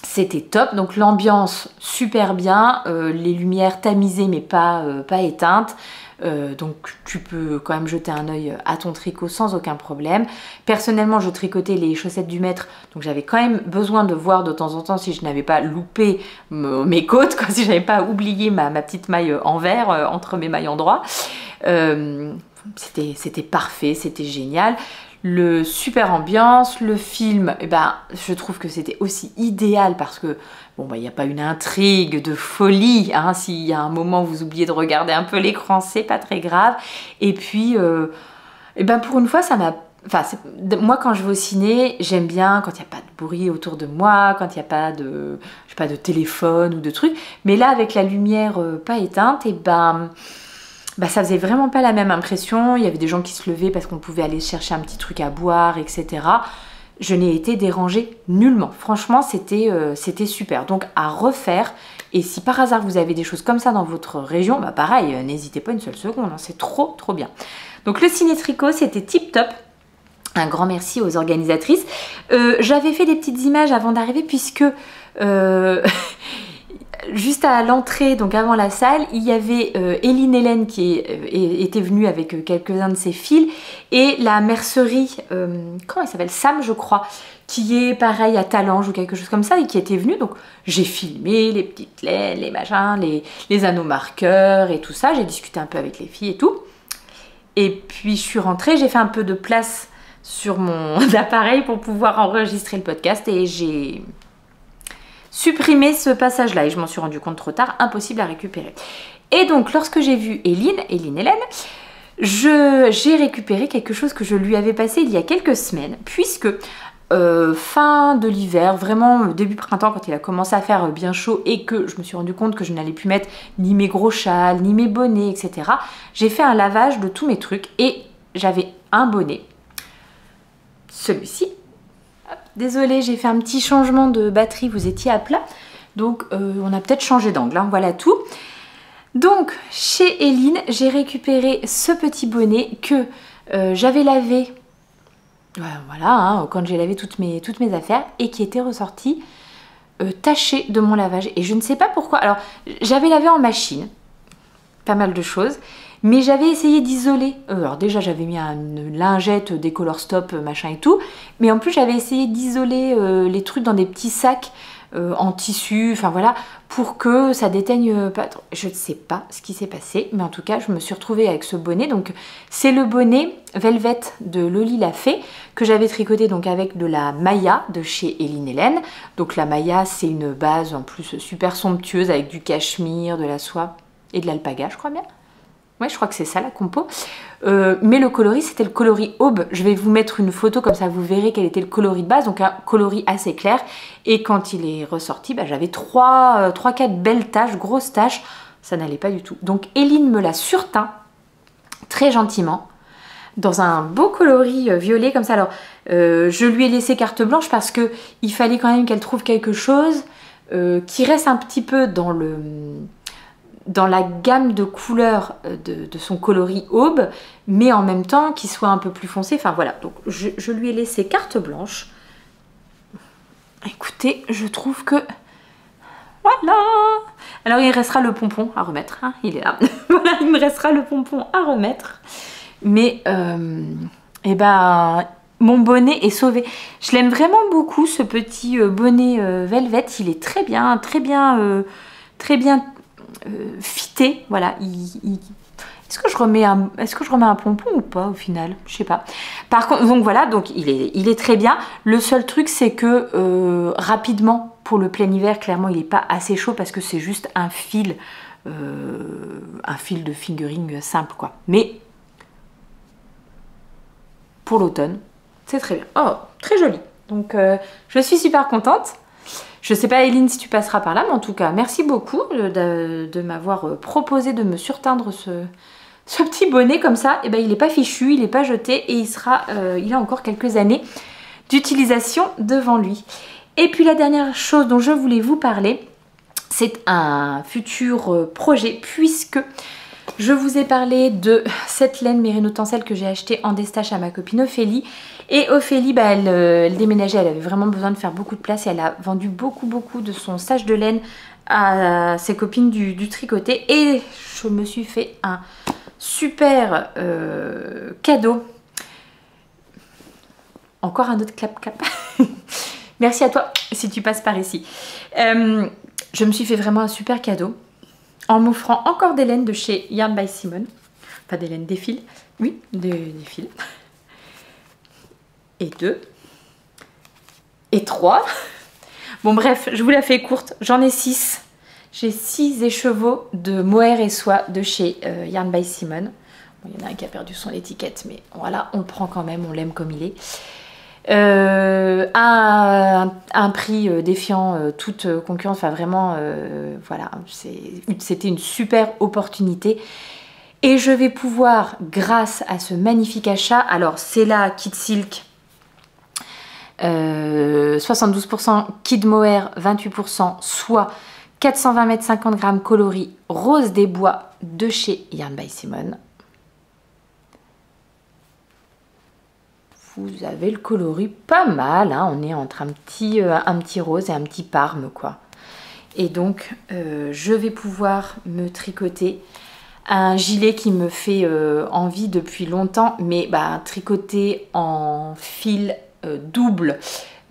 Speaker 1: C'était top, donc l'ambiance super bien, les lumières tamisées mais pas éteintes. Donc tu peux quand même jeter un œil à ton tricot sans aucun problème. Personnellement, je tricotais les chaussettes du maître, donc j'avais quand même besoin de voir de temps en temps si je n'avais pas loupé mes côtes, quoi, si j'avais pas oublié ma petite maille en vert entre mes mailles en droit. C'était parfait, c'était génial. Le super ambiance, le film, eh ben, je trouve que c'était aussi idéal parce que bon, bah, il n'y a pas une intrigue de folie, hein, s'il y a un moment où vous oubliez de regarder un peu l'écran, c'est pas très grave. Et puis, eh ben, pour une fois, ça m'a... Enfin, moi, quand je vais au ciné, j'aime bien quand il n'y a pas de bruit autour de moi, quand il n'y a pas de, je sais pas, de téléphone ou de trucs. Mais là, avec la lumière pas éteinte, et ben... Bah, ça faisait vraiment pas la même impression. Il y avait des gens qui se levaient parce qu'on pouvait aller chercher un petit truc à boire, etc. Je n'ai été dérangée nullement. Franchement, c'était super. Donc à refaire. Et si par hasard vous avez des choses comme ça dans votre région, bah pareil, n'hésitez pas une seule seconde. Hein, c'est trop bien. Donc le ciné tricot, c'était tip top. Un grand merci aux organisatrices. J'avais fait des petites images avant d'arriver puisque... juste à l'entrée, donc avant la salle, il y avait Eline Hélène qui était venue avec quelques-uns de ses fils et la mercerie, comment elle s'appelle, Sam je crois, qui est pareil à Talange ou quelque chose comme ça et qui était venue. Donc j'ai filmé les petites laines, les machins, les anneaux marqueurs et tout ça. J'ai discuté un peu avec les filles et tout. Et puis je suis rentrée, j'ai fait un peu de place sur mon appareil pour pouvoir enregistrer le podcast et j'ai... supprimer ce passage-là et je m'en suis rendu compte trop tard, impossible à récupérer. Et donc lorsque j'ai vu Eline Hélène, j'ai récupéré quelque chose que je lui avais passé il y a quelques semaines, puisque fin de l'hiver, vraiment début printemps, quand il a commencé à faire bien chaud et que je me suis rendu compte que je n'allais plus mettre ni mes gros châles, ni mes bonnets, etc. J'ai fait un lavage de tous mes trucs et j'avais un bonnet, celui-ci. Désolée, j'ai fait un petit changement de batterie, vous étiez à plat. Donc on a peut-être changé d'angle, hein, voilà tout. Donc chez Eline, j'ai récupéré ce petit bonnet que j'avais lavé, voilà, hein, quand j'ai lavé toutes mes affaires et qui était ressorti taché de mon lavage. Et je ne sais pas pourquoi. Alors j'avais lavé en machine, pas mal de choses. Mais j'avais essayé d'isoler, alors déjà j'avais mis une lingette des Color Stop, machin et tout, mais en plus j'avais essayé d'isoler les trucs dans des petits sacs en tissu, enfin voilà, pour que ça déteigne pas trop. Je ne sais pas ce qui s'est passé, mais en tout cas je me suis retrouvée avec ce bonnet. Donc c'est le bonnet Velvet de Loli la Fée que j'avais tricoté donc avec de la mailla de chez Eline Hélène. Donc la mailla c'est une base en plus super somptueuse avec du cachemire, de la soie et de l'alpaga je crois bien. Ouais, je crois que c'est ça la compo. Mais le coloris, c'était le coloris Aube. Je vais vous mettre une photo, comme ça vous verrez quel était le coloris de base. Donc un coloris assez clair. Et quand il est ressorti, bah, j'avais 3-4 belles taches, grosses taches. Ça n'allait pas du tout. Donc Eline me l'a surteint, très gentiment, dans un beau coloris violet comme ça. Alors, je lui ai laissé carte blanche parce qu'il fallait quand même qu'elle trouve quelque chose qui reste un petit peu dans la gamme de couleurs de son coloris Aube, mais en même temps qui soit un peu plus foncé. Enfin voilà, donc je lui ai laissé carte blanche. Écoutez, je trouve que... Voilà. Alors il restera le pompon à remettre, hein, il est là. Voilà, il me restera le pompon à remettre. Mais, eh ben... mon bonnet est sauvé. Je l'aime vraiment beaucoup, ce petit bonnet velvet. Il est très bien fité. Voilà. Est-ce que je remets un pompon ou pas au final? Je sais pas. Par contre, donc voilà, donc il est très bien. Le seul truc, c'est que rapidement, pour le plein hiver, clairement, il n'est pas assez chaud parce que c'est juste un fil de fingering simple, quoi. Mais pour l'automne, c'est très bien. Oh, très joli. Donc, je suis super contente. Je sais pas, Eline, si tu passeras par là, mais en tout cas, merci beaucoup de m'avoir proposé de me surteindre ce petit bonnet comme ça. Et ben, il n'est pas fichu, il n'est pas jeté et il a encore quelques années d'utilisation devant lui. Et puis la dernière chose dont je voulais vous parler, c'est un futur projet puisque je vous ai parlé de cette laine Merino Tencel que j'ai achetée en destache à ma copine Ophélie. Et Ophélie, bah, elle déménageait, elle avait vraiment besoin de faire beaucoup de place et elle a vendu beaucoup de son stage de laine à ses copines du tricoté. Et je me suis fait un super cadeau. Encore un autre clap. Merci à toi si tu passes par ici. Je me suis fait vraiment un super cadeau en m'offrant encore des laines de chez Yarn by Simone. Enfin des laines, des fils. Oui, des fils. Et 2. Et 3. Bon bref, je vous la fais courte. J'en ai 6. J'ai 6 écheveaux de mohair et soie de chez Yarn by Simone. Bon, il y en a un qui a perdu son étiquette, mais voilà, on le prend quand même, on l'aime comme il est. Un prix défiant toute concurrence, enfin vraiment voilà, c'était une super opportunité et je vais pouvoir, grâce à ce magnifique achat, alors c'est la Kit Silk 72% Kid Mohair, 28% soie, 420 mètres 50 grammes coloris rose des bois de chez Yarn by Simone. Vous avez le coloris pas mal, hein, on est entre un petit rose et un petit parme, quoi. Et donc, je vais pouvoir me tricoter un gilet qui me fait envie depuis longtemps, mais bah, tricoté en fil double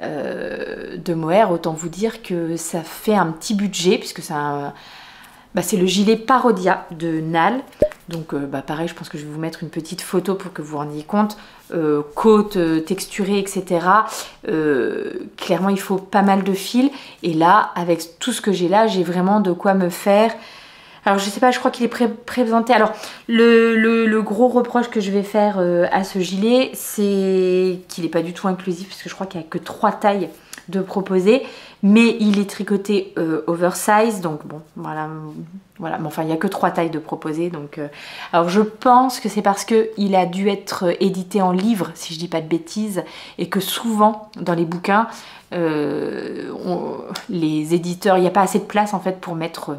Speaker 1: de mohair, autant vous dire que ça fait un petit budget, puisque c'est le gilet Parodia de Nal. Donc pareil, je pense que je vais vous mettre une petite photo pour que vous vous rendiez compte. Côte texturée, etc. Clairement, il faut pas mal de fils. Et là, avec tout ce que j'ai là, j'ai vraiment de quoi me faire. Alors, je sais pas, je crois qu'il est présenté. Alors, le gros reproche que je vais faire à ce gilet, c'est qu'il n'est pas du tout inclusif, parce que je crois qu'il n'y a que 3 tailles de proposer, mais il est tricoté oversize, donc bon, voilà, mais enfin il n'y a que 3 tailles de proposer, donc alors je pense que c'est parce que il a dû être édité en livre, si je dis pas de bêtises, et que souvent dans les bouquins les éditeurs, il n'y a pas assez de place en fait pour mettre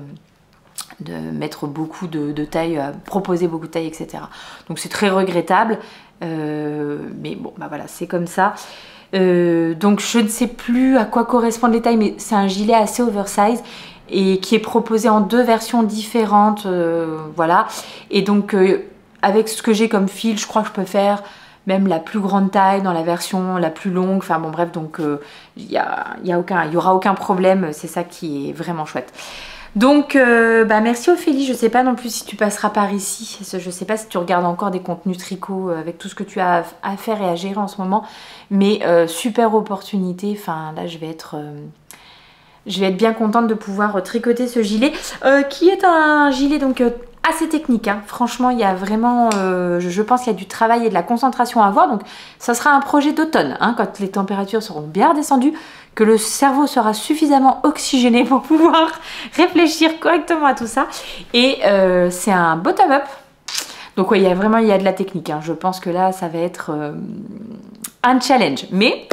Speaker 1: beaucoup de tailles, proposer beaucoup de tailles, etc. Donc c'est très regrettable, mais bon, bah voilà, c'est comme ça. Donc je ne sais plus à quoi correspondent les tailles, mais c'est un gilet assez oversize et qui est proposé en 2 versions différentes, voilà. Et donc avec ce que j'ai comme fil, je crois que je peux faire même la plus grande taille dans la version la plus longue. Enfin bon bref, donc il y aura aucun problème, c'est ça qui est vraiment chouette. Donc merci Ophélie, je sais pas non plus si tu passeras par ici, je sais pas si tu regardes encore des contenus tricot avec tout ce que tu as à faire et à gérer en ce moment, mais super opportunité, enfin là je vais être bien contente de pouvoir tricoter ce gilet, qui est un gilet donc assez technique, hein. Franchement il y a vraiment, je pense qu'il y a du travail et de la concentration à avoir, donc ça sera un projet d'automne, hein, quand les températures seront bien redescendues, que le cerveau sera suffisamment oxygéné pour pouvoir réfléchir correctement à tout ça. Et c'est un bottom-up. Donc ouais, il y a de la technique, hein. Je pense que là, ça va être un challenge. Mais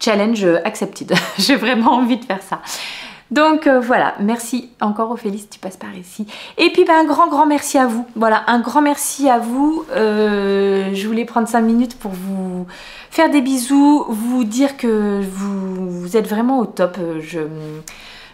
Speaker 1: challenge accepted. J'ai vraiment envie de faire ça. Donc voilà, merci encore Ophélie si tu passes par ici. Et puis un grand merci à vous. Voilà, un grand merci à vous. Je voulais prendre 5 minutes pour vous faire des bisous, vous dire que vous êtes vraiment au top.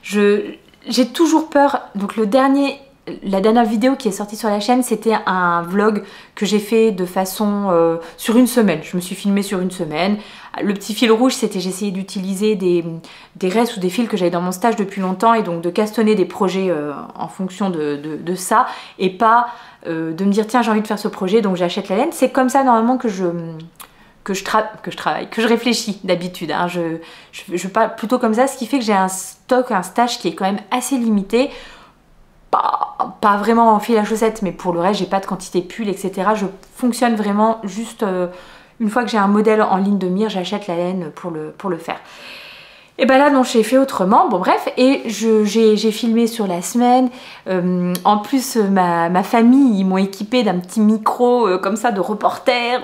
Speaker 1: J'ai toujours peur. Donc le dernier la dernière vidéo qui est sortie sur la chaîne, c'était un vlog que j'ai fait de façon sur une semaine. Je me suis filmée sur une semaine. Le petit fil rouge, c'était j'essayais d'utiliser des restes ou des fils que j'avais dans mon stage depuis longtemps et donc de castonner des projets en fonction de ça et pas de me dire tiens j'ai envie de faire ce projet donc j'achète la laine. C'est comme ça normalement que je travaille, que je réfléchis d'habitude. Hein. Je parle plutôt comme ça, ce qui fait que j'ai un stage qui est quand même assez limité. Pas vraiment en fil à chaussette, mais pour le reste, j'ai pas de quantité de pull, etc. Je fonctionne vraiment juste une fois que j'ai un modèle en ligne de mire, j'achète la laine pour le faire. Et ben là, donc j'ai fait autrement, bon bref, et j'ai filmé sur la semaine. En plus, ma famille, ils m'ont équipée d'un petit micro comme ça de reporter,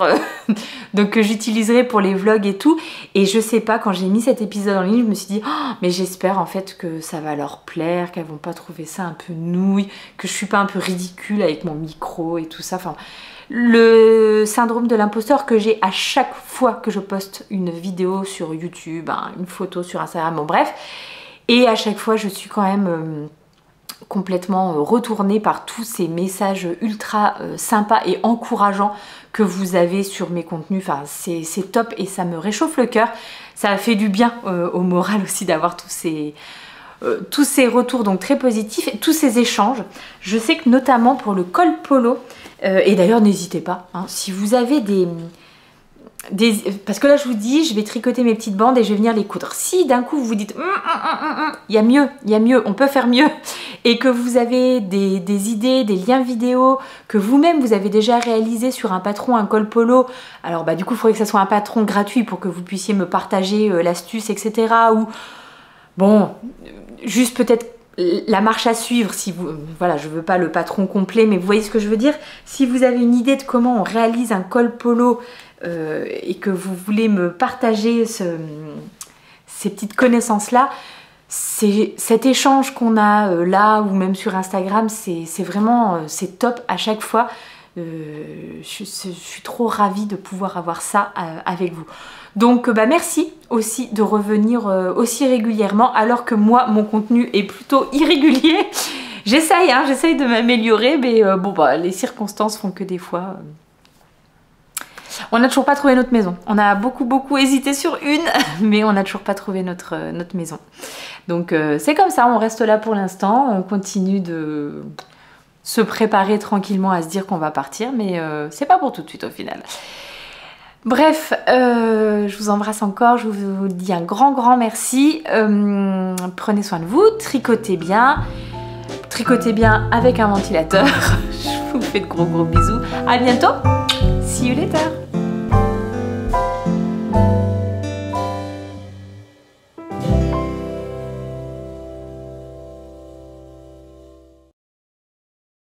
Speaker 1: donc que j'utiliserai pour les vlogs et tout. Et je sais pas, quand j'ai mis cet épisode en ligne, je me suis dit, oh, mais j'espère en fait que ça va leur plaire, qu'elles vont pas trouver ça un peu nouille, que je suis pas un peu ridicule avec mon micro et tout ça. Enfin, le syndrome de l'imposteur que j'ai à chaque fois que je poste une vidéo sur YouTube, hein, une photo sur Instagram, bon bref. Et à chaque fois, je suis quand même complètement retournée par tous ces messages ultra sympas et encourageants que vous avez sur mes contenus. Enfin, c'est top et ça me réchauffe le cœur. Ça a fait du bien au moral aussi d'avoir tous ces retours donc très positifs et tous ces échanges. Je sais que notamment pour le col polo, et d'ailleurs n'hésitez pas, hein, si vous avez parce que là je vous dis, je vais tricoter mes petites bandes et je vais venir les coudre. Si d'un coup vous vous dites, il y a mieux, on peut faire mieux, et que vous avez des idées, des liens vidéo, que vous-même vous avez déjà réalisé sur un patron, un col polo, alors bah du coup il faudrait que ça soit un patron gratuit pour que vous puissiez me partager l'astuce, etc. Ou bon, juste peut-être la marche à suivre, si vous, voilà, je veux pas le patron complet, mais vous voyez ce que je veux dire. Si vous avez une idée de comment on réalise un col polo et que vous voulez me partager ces petites connaissances-là, cet échange qu'on a là ou même sur Instagram, c'est vraiment c'est top à chaque fois. Je suis trop ravie de pouvoir avoir ça avec vous. Donc bah merci aussi de revenir aussi régulièrement alors que moi mon contenu est plutôt irrégulier. J'essaye hein, j'essaye de m'améliorer mais bon bah les circonstances font que des fois on n'a toujours pas trouvé notre maison. On a beaucoup hésité sur une mais on n'a toujours pas trouvé notre maison. Donc c'est comme ça, on reste là pour l'instant, on continue de se préparer tranquillement à se dire qu'on va partir mais c'est pas pour tout de suite au final. Bref, je vous embrasse encore, je vous dis un grand merci, prenez soin de vous, tricotez bien avec un ventilateur, je vous fais de gros bisous, à bientôt, see you later.